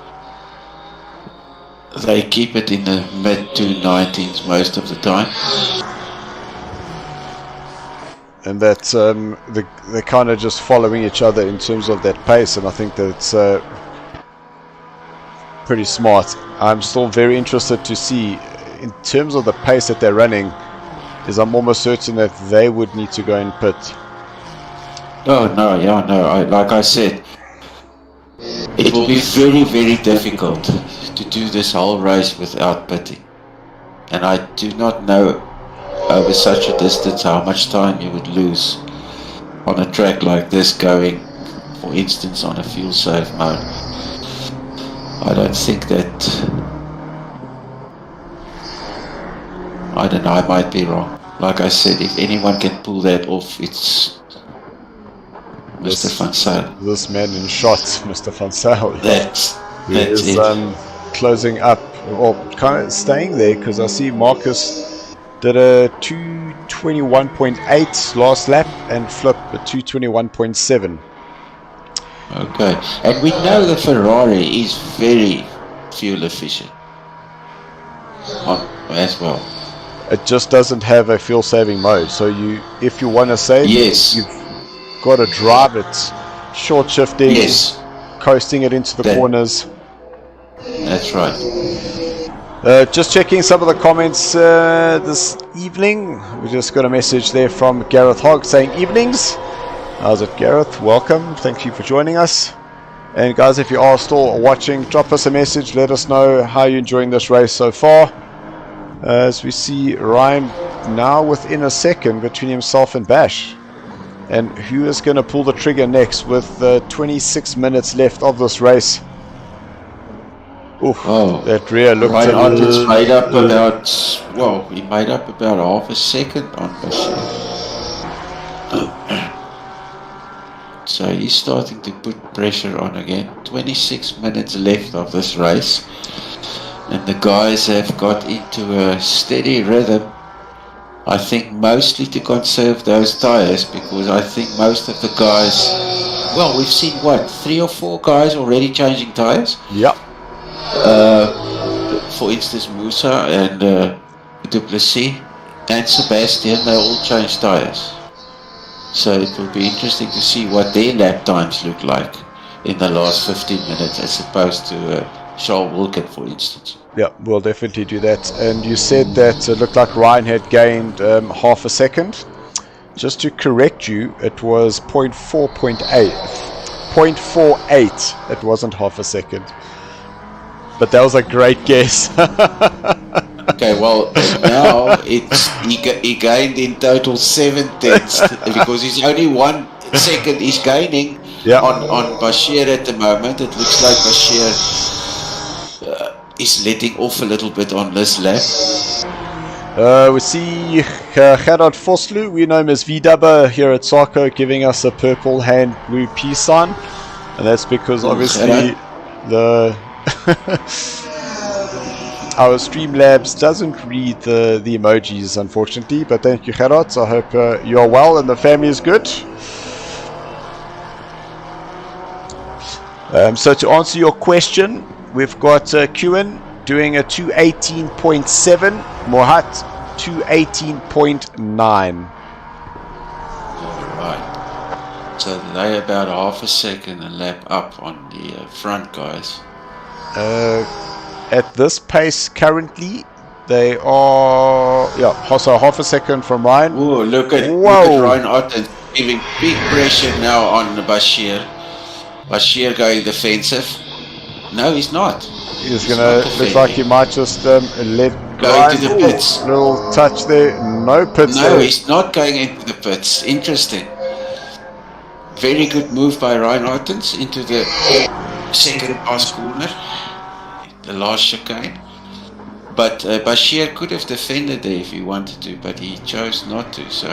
They keep it in the mid 219s most of the time. And that's they're kind of just following each other in terms of that pace, and I think that's pretty smart. I'm still very interested to see, in terms of the pace that they're running, is I'm almost certain that they would need to go and pit. Oh no, yeah, no, like I said, it will be very, very difficult to do this whole race without pitting. And I do not know over such a distance how much time you would lose on a track like this going, for instance, on a fuel save mode. I don't think that, I don't know, I might be wrong. Like I said, if anyone can pull that off, it's Mr. van Zyl. This man in shot, Mr. van Zyl. That's is it. Closing up, or kind of staying there, because I see Marcus did a 2:21.8 last lap and Flip a 2:21.7. Okay, and we know the Ferrari is very fuel efficient as well. It just doesn't have a fuel saving mode, so if you want to save, yes, you've got to drive it short shifting, Yes, coasting it into the That- corners. that's right. Just checking some of the comments this evening. We just got a message there from Gareth Hogg saying evenings. How's it, Gareth? Welcome. Thank you for joining us. And guys, if you are still watching, drop us a message. Let us know how you're enjoying this race so far. As we see Ryan now within a second between himself and Bash. And who is going to pull the trigger next with 26 minutes left of this race? Oof, Oh, that rear looked Ryan a Ottens little... made up about, well, he made up about half a second on Bashir. So he's starting to put pressure on again. 26 minutes left of this race. And the guys have got into a steady rhythm. I think mostly to conserve those tyres, because I think most of the guys, well, we've seen what, 3 or 4 guys already changing tyres? Yep. For instance, Musa and Duplessis and Sebastian, they all changed tyres. So it will be interesting to see what their lap times look like in the last 15 minutes as opposed to Charles Wilkin, for instance. Yeah, we'll definitely do that. And you said that it looked like Ryan had gained half a second. Just to correct you, it was 0.4.8. 0.48. It wasn't half a second. But that was a great guess. Okay, well, now he gained in total 7 tenths because he's only 1 second he's gaining on Bashir at the moment. It looks like Bashir is letting off a little bit on this lap. We see Gerard Foslu, we know him as V-Dubber here at Sarco, giving us a purple hand blue peace sign. And that's because obviously the our Streamlabs doesn't read the emojis, unfortunately. But thank you, Gerard. I hope you are well and the family is good. So to answer your question, we've got Kuan doing a 218.7, Mohat 218.9. Alright. So they're about half a second a lap up on the front guys. At this pace currently, they are so half a second from Ryan. Oh, look at Ryan Otten giving big pressure now on Bashir. Bashir going defensive. No, he's not. He's gonna look like he might just let go into the pits. Little touch there. No pits. No, he's not going into the pits. Interesting. Very good move by Ryan Ottens into the second pass corner. The last chicane. But Bashir could have defended there if he wanted to, but he chose not to. So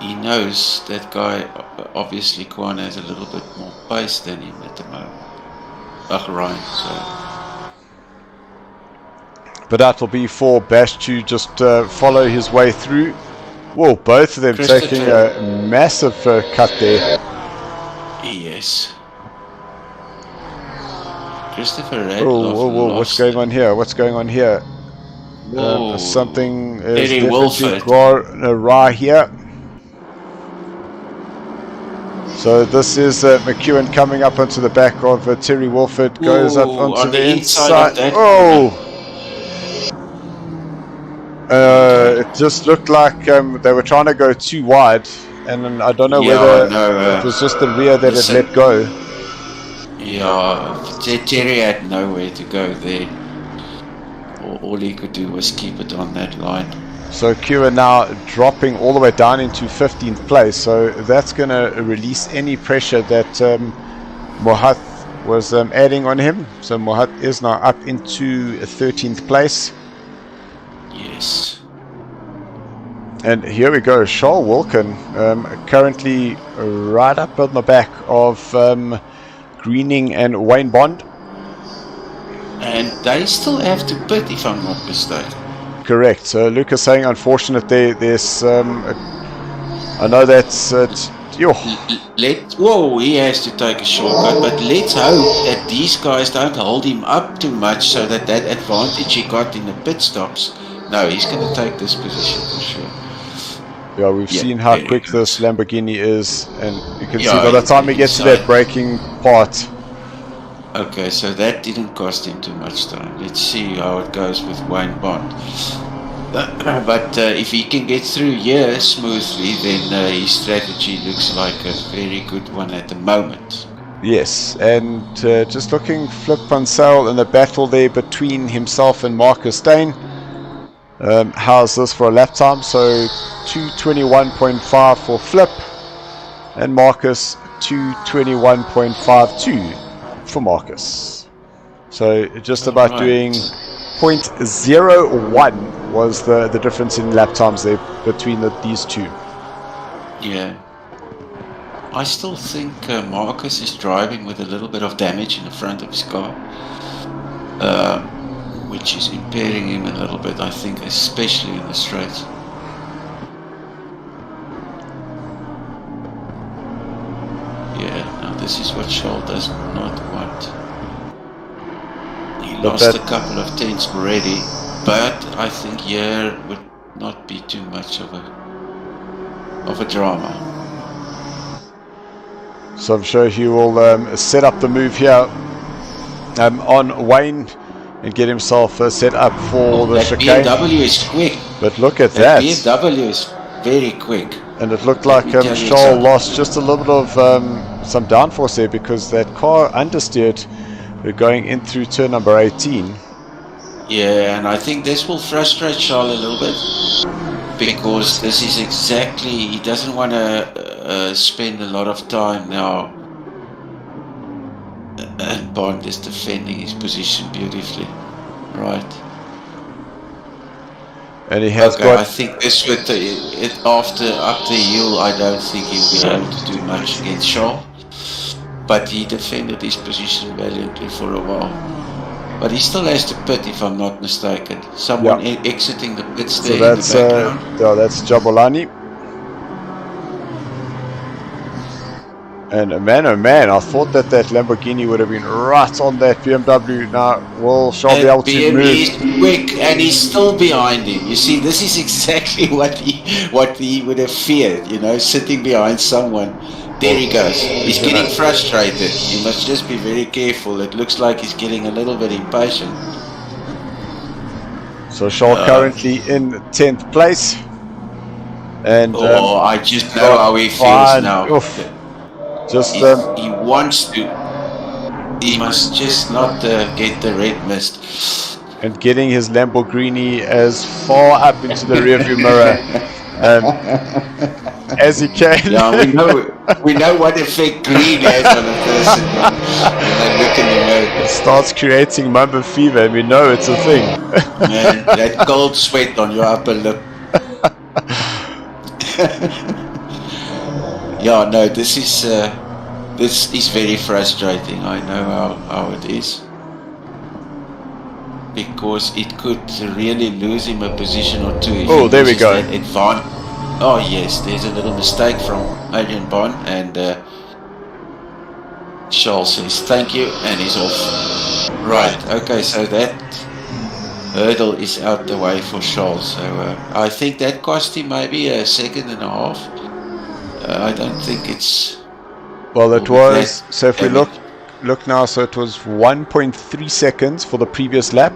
he knows that guy, obviously Kwan has a little bit more pace than him at the moment. Ryan, so. But that will be for Bash to just follow his way through. Whoa, both of them taking a massive cut there. Yes. Christopher Red. Whoa, what's going on here? What's going on here? Something is definitely awry here. So this is McEwen coming up onto the back of Terry Wolford, goes up onto the inside. It just looked like they were trying to go too wide, and I don't know whether it was just the rear that had let go. Yeah, Terry had nowhere to go there. All he could do was keep it on that line. So Kira now dropping all the way down into 15th place. So that's going to release any pressure that Mohat was adding on him. So Mohat is now up into 13th place. Yes. And here we go. Charles Wilkin currently right up on the back of Greening and Wayne Bond. And they still have to pit, if I'm not mistaken. Correct. So Lucas saying, unfortunate there's I know that's whoa, he has to take a shortcut, but let's hope that these guys don't hold him up too much so that advantage he got in the pit stops. No, he's going to take this position for sure. Yeah, we've seen how quick this Lamborghini is, and you can see by the it's time he gets to that braking part. Okay, so that didn't cost him too much time. Let's see how it goes with Wayne Bond. But if he can get through here smoothly, then his strategy looks like a very good one at the moment. Yes, and just looking, Flip Van Zyl in the battle there between himself and Marcus Steyn. How's this for a lap time? So 2:21.5 for Flip, and Marcus 2:21.52 for Marcus. So just about doing 0.01 was the difference in lap times there between these two. Yeah. I still think Marcus is driving with a little bit of damage in the front of his car, which is impairing him a little bit, I think, especially in the straights. Yeah, now this is what Scholl does not want. He lost a couple of tenths already, but I think here would not be too much of a drama. So I'm sure he will set up the move here on Wayne and get himself set up for the chicane. BMW is quick. But look at that. BMW is very quick. And it looked like Scholl lost just a little bit of some downforce there, because that car understeered going in through turn number 18. Yeah, and I think this will frustrate Scholl a little bit, because this is exactly, he doesn't want to spend a lot of time now, and Bond is defending his position beautifully, right? And he has got. I think this with up the hill, I don't think he'll be able to do much against Scholl, but he defended his position valiantly for a while. But he still has to pit, if I'm not mistaken. Someone exiting the pits there in the background. So that's Jabulani. And man, oh man, I thought that Lamborghini would have been right on that BMW. Now, will Scholl be able to move? He's quick, and he's still behind him. You see, this is exactly what he would have feared, you know, sitting behind someone. There he goes. He's getting frustrated. You must just be very careful. It looks like he's getting a little bit impatient. So Scholl currently in 10th place. And I just know how he feels now. Oof. Just he wants to. He must just not get the red mist. And getting his Lamborghini as far up into the rearview mirror as he can. Yeah, we know what effect green has on a person. Look in the mirror. It starts creating Mamba fever, and we know it's a thing. Man, that cold sweat on your upper lip. Yeah, no, this is very frustrating. I know how it is, because it could really lose him a position or two. Oh, there we go. Oh yes, there's a little mistake from Adrian Bond, and Scholl says thank you, and he's off. Right. Okay, so that hurdle is out the way for Scholl. So I think that cost him maybe a second and a half. I don't think it's... Well, it was... So if we look now, so it was 1.3 seconds for the previous lap.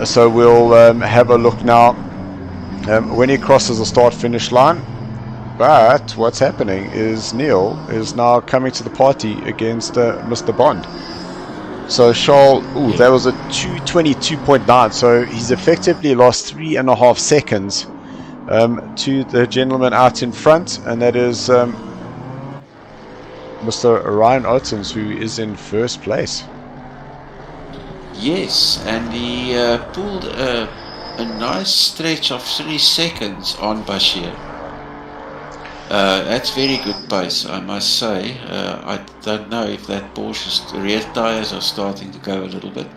So we'll have a look now when he crosses the start-finish line. But what's happening is Neil is now coming to the party against Mr. Bond. So Scholl, that was a 2:22.9. So he's effectively lost 3.5 seconds to the gentleman out in front, and that is Mr. Ryan Ottens, who is in first place. Yes, and he pulled a nice stretch of 3 seconds on Bashir. That's very good pace, I must say. I don't know if that Porsche's rear tires are starting to go a little bit.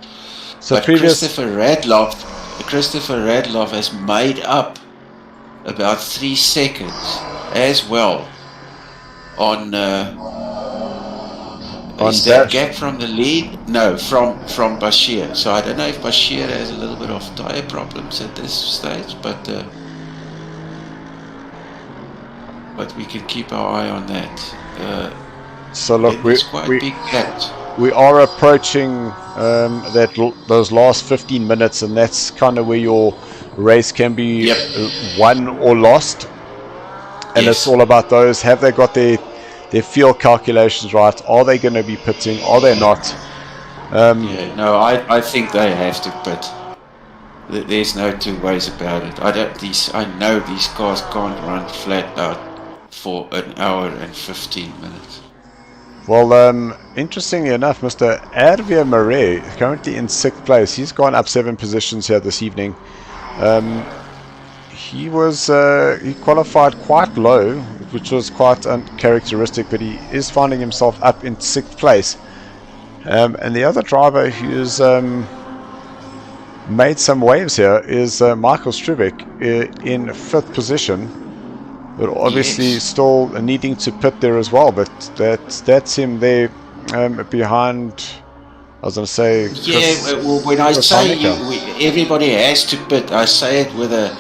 So but Christopher Radloff has made up about 3 seconds as well on is that gap from the lead? No, from Bashir. So I don't know if Bashir has a little bit of tire problems at this stage, but but we can keep our eye on that. So look, it's quite big gaps. we are approaching those last 15 minutes, and that's kind of where your race can be won or lost. And it's all about those. Have they got their fuel calculations right? Are they going to be pitting? Are they not? No, I think they have to pit. There's no two ways about it. I know these cars can't run flat out for an hour and 15 minutes. Well, interestingly enough, Mr. Hervé Marais, currently in 6th place. He's gone up 7 positions here this evening. He qualified quite low, which was quite uncharacteristic, but he is finding himself up in 6th place. And the other driver who's made some waves here is Michael Struwek in 5th position, but obviously still needing to pit there as well. But that's him there behind. I was going to say, well, when I say everybody has to pit, I say it with a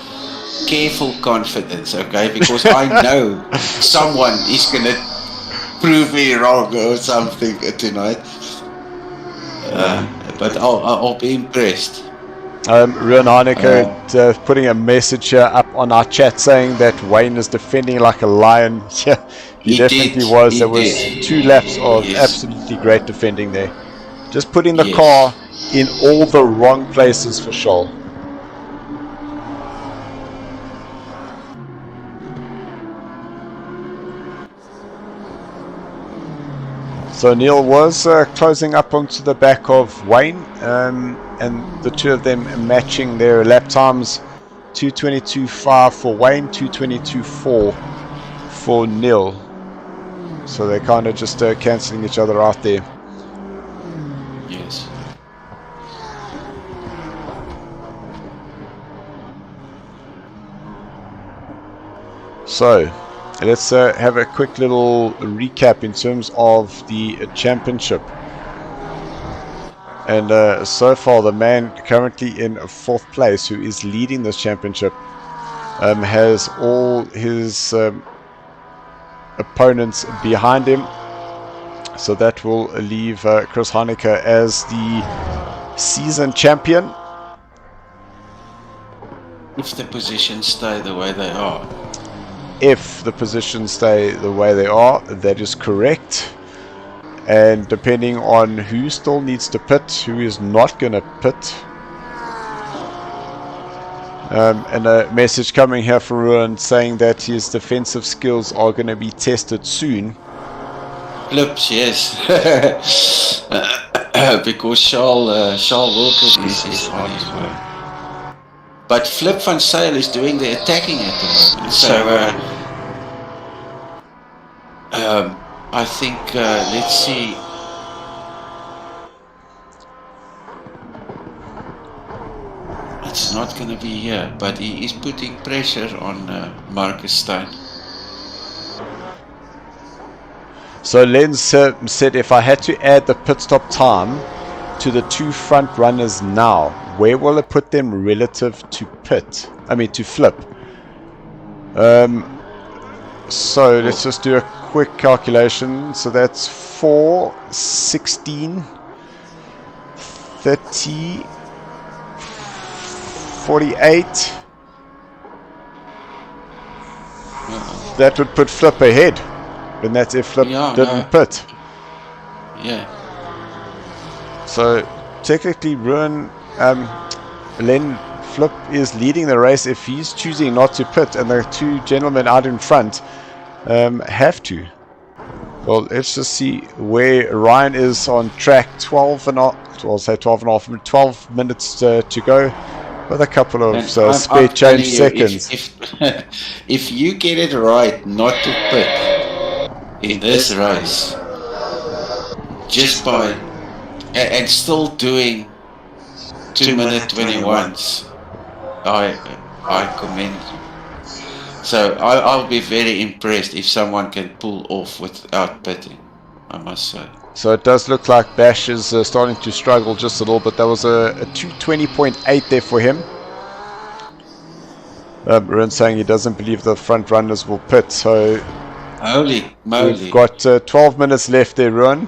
careful confidence, okay? Because I know someone is going to prove me wrong or something tonight. But I'll be impressed. Ruan Heineke putting a message here up on our chat saying that Wayne is defending like a lion. Yeah, he definitely was. There was 2 laps of absolutely great defending there. Just putting the car in all the wrong places for Scholl. So Neil was closing up onto the back of Wayne, and the two of them matching their lap times. 2:22.5 for Wayne, 2:22.4 for Neil. So they're kind of just cancelling each other out there. Yes. So let's have a quick little recap in terms of the championship. And so far the man currently in 4th place, who is leading this championship, has all his opponents behind him. So that will leave Chris Heineke as the season champion. If the positions stay the way they are. If the positions stay the way they are, that is correct. And depending on who still needs to pit, who is not going to pit. And a message coming here from Ruan saying that his defensive skills are going to be tested soon. Flips, yes. Because Charles Wilkins is on his way. But Flip van Zyl is doing the attacking at the moment. So I think, let's see. It's not going to be here, but he is putting pressure on Marcus Stein. So Lenz said, if I had to add the pit stop time to the 2 front runners now, where will it put them relative to Flip? So let's just do a quick calculation. So that's 4, 16, 30, 48. That would put Flip ahead. And that's if Flip didn't pit. Yeah. So technically Ruan, Len Flip is leading the race if he's choosing not to pit, and the 2 gentlemen out in front have to. Well, let's just see where Ryan is on track. 12 minutes to go, with a couple of spare change seconds. If you get it right not to pit in this race, just by and still doing 2-minute 21s, I commend you. So I'll be very impressed if someone can pull off without pitting, I must say. So it does look like Bash is starting to struggle just a little bit. That was a 2:20.8 there for him. Ruin's saying he doesn't believe the front runners will pit, so Holy moly. we've got 12 minutes left there, Ruin,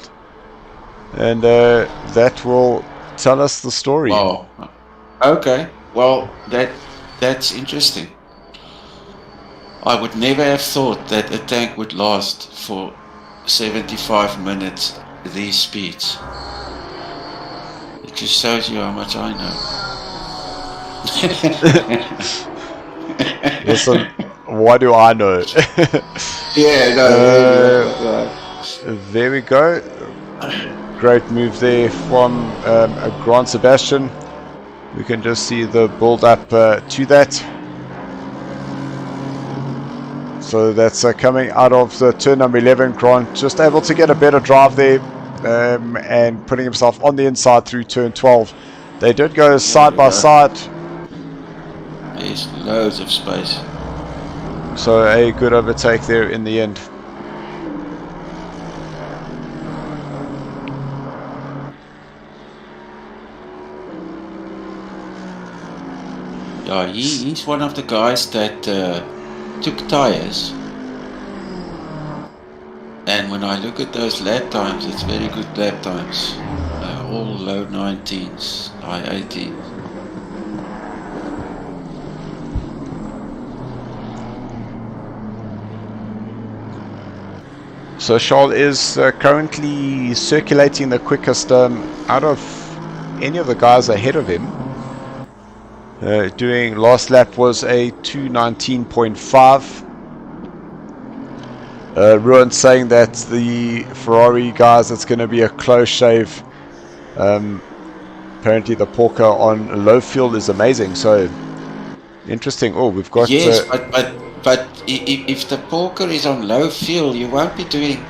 and that will tell us the story. Wow. Okay. Well, that's interesting. I would never have thought that a tank would last for 75 minutes these speeds. It just shows you how much I know. Listen, what do I know? Yeah, no. There we go. Great move there from Grand Sebastian. We can just see the build up to that. So that's coming out of the turn number 11. Grant just able to get a better drive there and putting himself on the inside through turn 12. They did go side by side. There's loads of space. So a good overtake there in the end. Yeah, he's one of the guys that took tyres. And when I look at those lap times, it's very good lap times. All low 19s, high 18s. So Charles is currently circulating the quickest out of any of the guys ahead of him. Doing last lap was a 2:19.5. Ruin saying that the Ferrari guys, it's going to be a close shave. Apparently the Porker on low fuel is amazing. So interesting. Oh, we've got yes, but if the Porker is on low fuel, you won't be doing.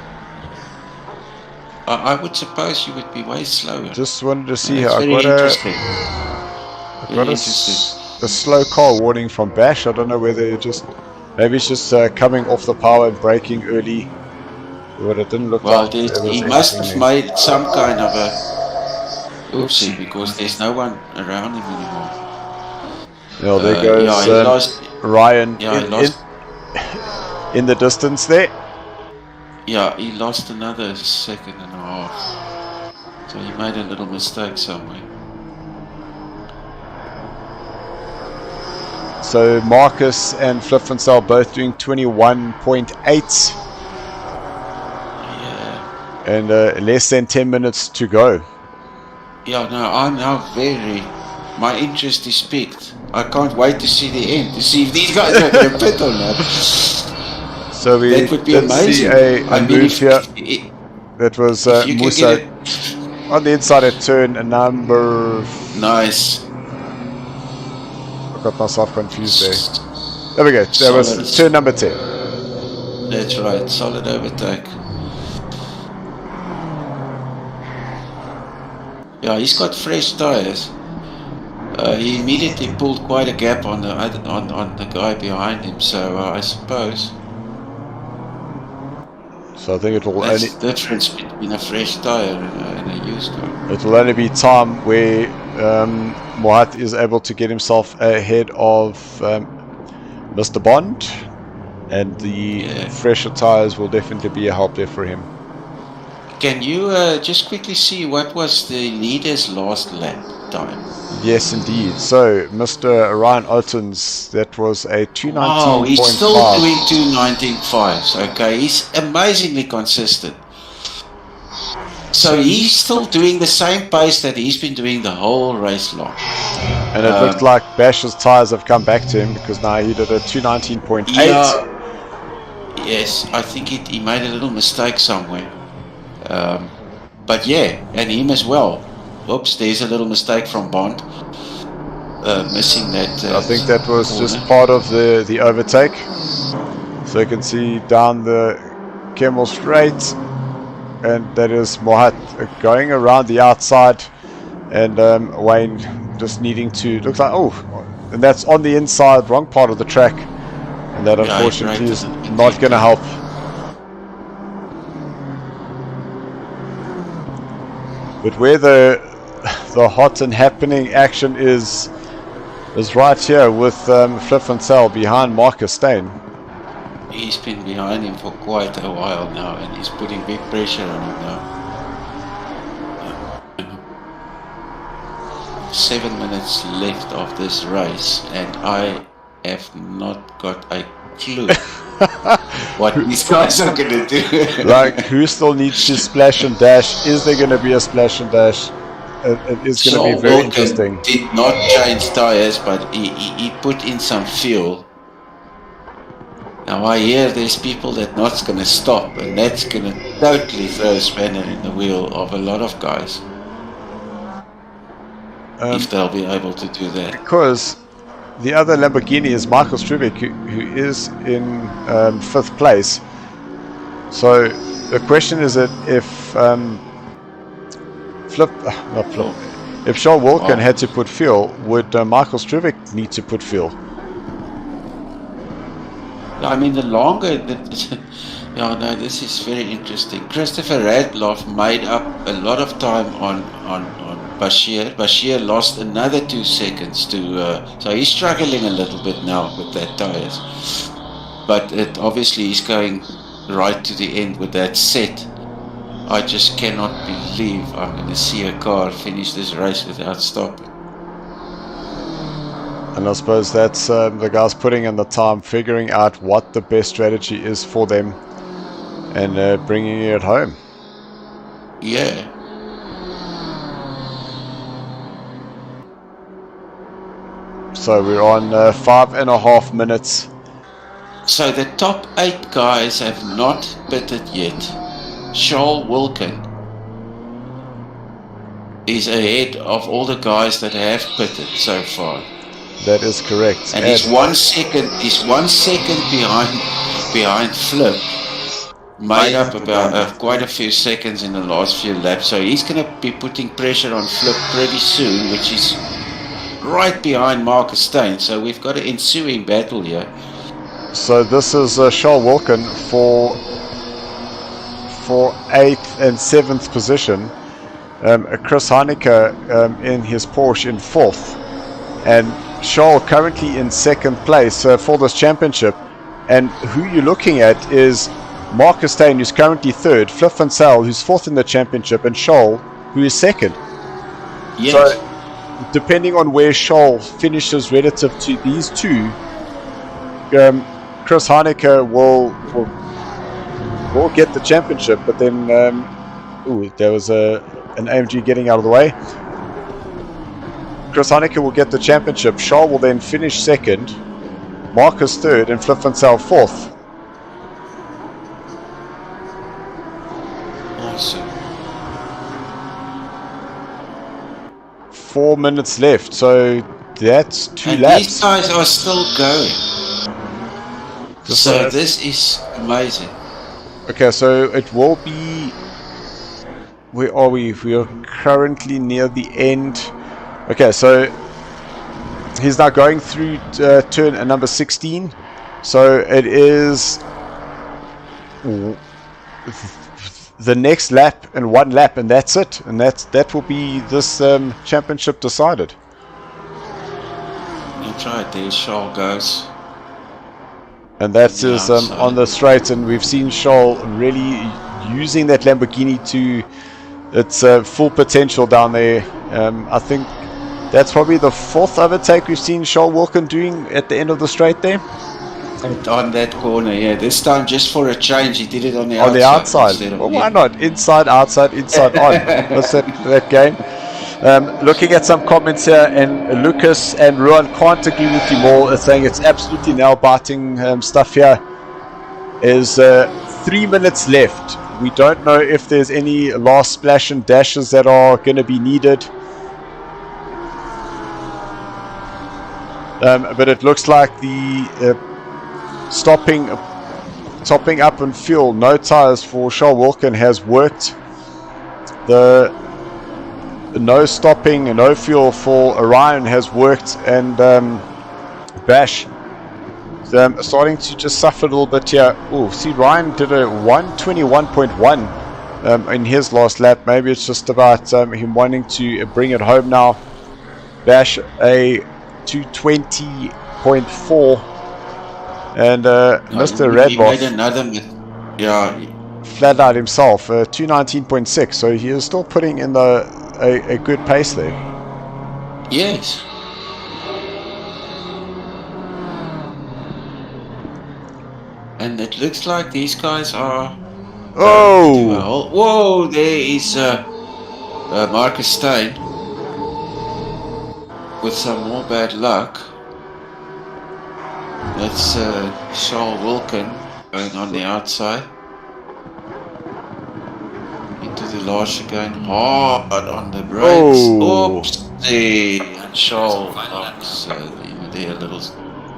I would suppose you would be way slower. Just wanted to see That's how very interesting. I got a slow car warning from Bash. I don't know whether it just maybe it's just coming off the power and braking early. But it didn't look like he must have made some kind of a oopsie because there's no one around him anymore. Well, there goes Ryan in the distance there. Yeah, he lost another second and a half. So he made a little mistake somewhere. So Marcus and Fliffensell both doing 21.8. Yeah. And less than 10 minutes to go. Yeah, no, I'm now my interest is piqued. I can't wait to see the end, to see if these guys are going to pit or not. So we that would be did amazing. see a move here. That was Musa on the inside at turn number... Nice. I got myself confused there. There we go. That was turn number 10. That's right. Solid overtake. Yeah, he's got fresh tyres. He immediately pulled quite a gap on the guy behind him. So I suppose. So I think it will That's only... the difference between a fresh tyre and a used one. It will only be time where Mohat is able to get himself ahead of Mr. Bond, and the fresher tyres will definitely be a help there for him. Can you just quickly see what was the leader's last lap time? Yes, indeed. So, Mr. Ryan Ottens, that was a 2:19.5. Oh, he's still doing 2:19.5s. Okay, he's amazingly consistent. So he's still doing the same pace that he's been doing the whole race long. And it looked like Bash's tyres have come back to him because now he did a 2:19.8. Yeah, yes, I think he made a little mistake somewhere. But yeah, and him as well. Oops, there's a little mistake from Bond. Missing that. I think that was corner. Just part of the overtake. So you can see down the Kemmel Straight. And that is Mohat going around the outside. And Wayne just needing to... Looks like... Oh! And that's on the inside, wrong part of the track. And that unfortunately is not going to help. But where the hot and happening action is is right here with Flip and Sal behind Marcus Steyn. He's been behind him for quite a while now, and he's putting big pressure on him now. 7 minutes left of this race, and I have not got a clue what these guys are going to do. Like, who still needs to splash and dash? Is there going to be a splash and dash? It is going to be very interesting. Did not change tires, but he put in some fuel. Now I hear there's people that not going to stop, and that's going to totally throw a spanner in the wheel of a lot of guys. If they'll be able to do that. Because the other Lamborghini is Michael Struwek, who is in 5th place. So the question is that if if Charles Wilkin had to put fuel, would Michael Struwek need to put fuel? I mean, the longer that, yeah, no, this is very interesting. Christopher Radloff made up a lot of time on Bashir. Bashir lost another 2 seconds to, so he's struggling a little bit now with that tires. But it obviously he's going right to the end with that set. I just cannot believe I'm going to see a car finish this race without stopping. And I suppose that's the guys putting in the time, figuring out what the best strategy is for them, and bringing it home. Yeah. So we're on 5.5 minutes. So the top 8 guys have not pitted yet. Charles Wilkin is ahead of all the guys that have pitted so far. That is correct. And he's 1 second. He's 1 second behind Flip. Made up about quite a few seconds in the last few laps. So he's going to be putting pressure on Flip pretty soon, which is right behind Marcus Steyn. So we've got an ensuing battle here. So this is Charles Wilkin for 8th and 7th position. Chris Heineke in his Porsche in 4th. And Charles currently in 2nd place for this championship. And who you're looking at is Marcus Steyn, who's currently 3rd, Flip van Zyl, who's 4th in the championship, and Charles, who is 2nd. Yes. So, depending on where Charles finishes relative to these two, Chris Heineke will get the championship. But then, there was an AMG getting out of the way. Chris Heineke will get the championship. Charles will then finish 2nd, Marcus 3rd, and Flip van Zyl 4th. Awesome. 4 minutes left, so that's 2 and laps. These guys are still going. So this is amazing. Okay, so it will be... Where are we? We are currently near the end. Okay, so he's now going through turn number 16. So it is the next lap and 1 lap, and that's it. And that will be this championship decided. That's right, there Charles goes. And that is on the straight, and we've seen Charles really using that Lamborghini to its full potential down there. I think that's probably the 4th overtake we've seen Charles Wilkin doing at the end of the straight there. On that corner, yeah. This time, just for a change, he did it on the outside. On the outside. Well, why not? Inside, outside, inside, on. What's that game? Looking at some comments here, and Lucas and Ruan can't agree with you more, saying it's absolutely nail-biting stuff here. Is 3 minutes left. We don't know if there's any last splash and dashes that are going to be needed. But it looks like the topping up on fuel, no tires for Charles Wilkin has worked. The no stopping and no fuel for Orion has worked, and Bash starting to just suffer a little bit here. Oh, see, Ryan did a 121.1 in his last lap. Maybe it's just about him wanting to bring it home now. Bash a 220.4. And Mr. He made Redboth another, yeah, flat out himself, 219.6. So he is still putting in a good pace there. yes. And it looks like these guys are. Oh! Whoa! There is Marcus Stein with some more bad luck. That's Charles Wilkin going on the outside. Into the last again, hard on the brakes. Oh. Oopsie! And Charles knocks there a little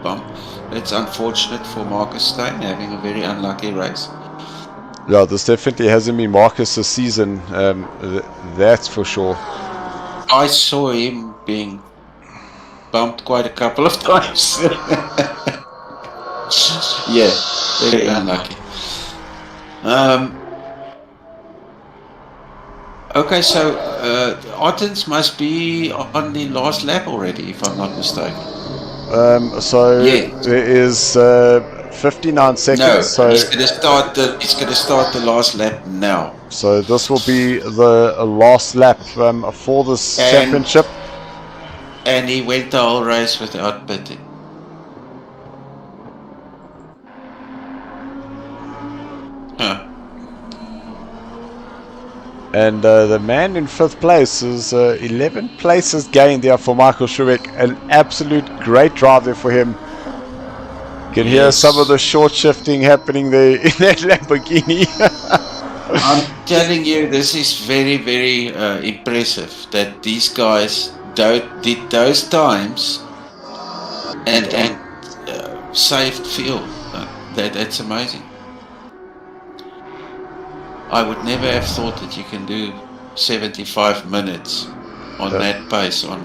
bump. It's unfortunate for Marcus Stein having a very unlucky race. Yeah, this definitely hasn't been Marcus' season, that's for sure. I saw him being bumped quite a couple of times. Yeah, very unlucky. Okay, so Ottens must be on the last lap already, if I'm not mistaken. So Yeah. there is 59 seconds. No, so he's going to start the last lap now. So this will be the last lap for this championship. And he went the whole race without pitting. Huh. And the man in 5th place is 11 places gained there for Michael Schubeck. An absolute great drive there for him. You can hear some of the short shifting happening there in that Lamborghini. I'm telling you, this is very, very impressive that these guys did those times and saved fuel. That's amazing. I would never have thought that you can do 75 minutes on that pace on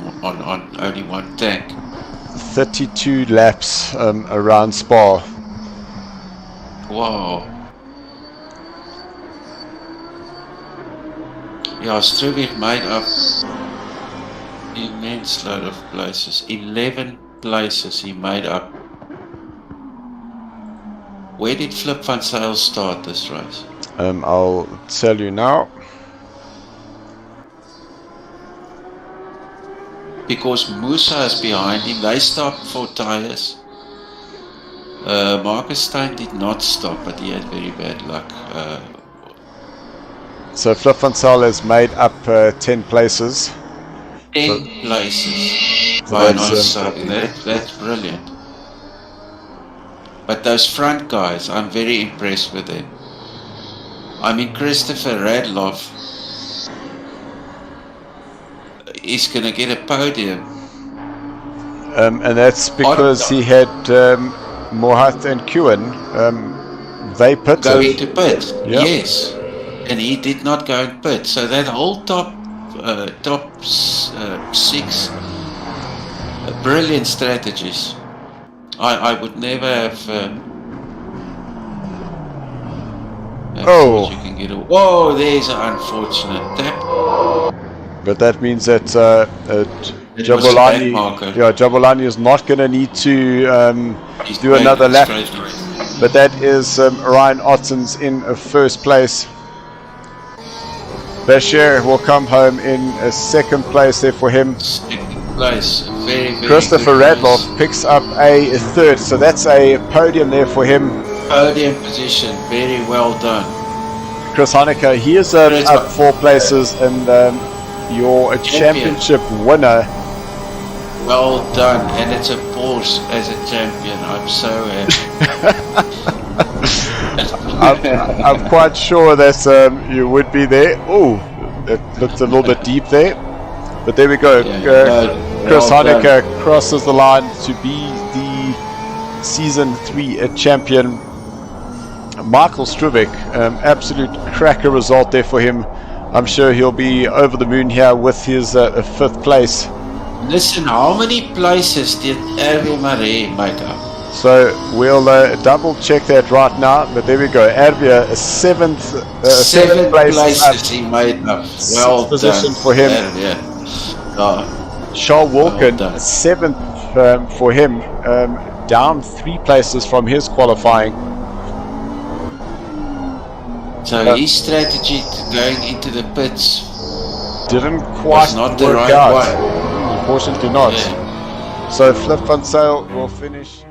only one tank. 32 laps around Spa. Wow. Yeah, Struwweg made up immense load of places. 11 places he made up. Where did Flip van Zyl start this race? I'll tell you now. Because Musa is behind him, they stopped for tyres. Marcus Stein did not stop, but he had very bad luck. So Flip van Zyl has made up 10 places. 10 places. That's brilliant. But those front guys, I'm very impressed with them. I mean, Christopher Radloff is going to get a podium. And that's because he had Mohat and Kuhn. They pitted. Going to pit, Yep. yes. And he did not go and pit. So that whole top 6 brilliant strategies. I would never have. Oh! You can get whoa! There's an unfortunate tap. But that means that Jabulani is not going to need to do another lap. But that is Ryan Ottens in 1st place. Bashir will come home in 2nd place there for him. 2nd place. Very, very Christopher good Radloff picks up a 3rd, so that's a podium there for him. Podium position, very well done. Chris Honecker, he is up 4 places, and your championship winner. Well done, and it's a Porsche as a champion. I'm so happy. I'm quite sure that you would be there. Oh, that looked a little bit deep there. But there we go. Chris Honecker crosses the line to be the Season 3 champion. Michael Struwweg, absolute cracker result there for him. I'm sure he'll be over the moon here with his 5th place. Listen, how many places did Erwin Marais make up? So we'll double check that right now, but there we go. Erwin, 7th Seven place places he made up. Well position done for him. Yeah. Oh, Charles Wilkin, Well done. 7th for him, down 3 places from his qualifying. So his strategy to going into the pits Didn't quite was not the work right out. one. Unfortunately not. Yeah. So Flip Van Sale will finish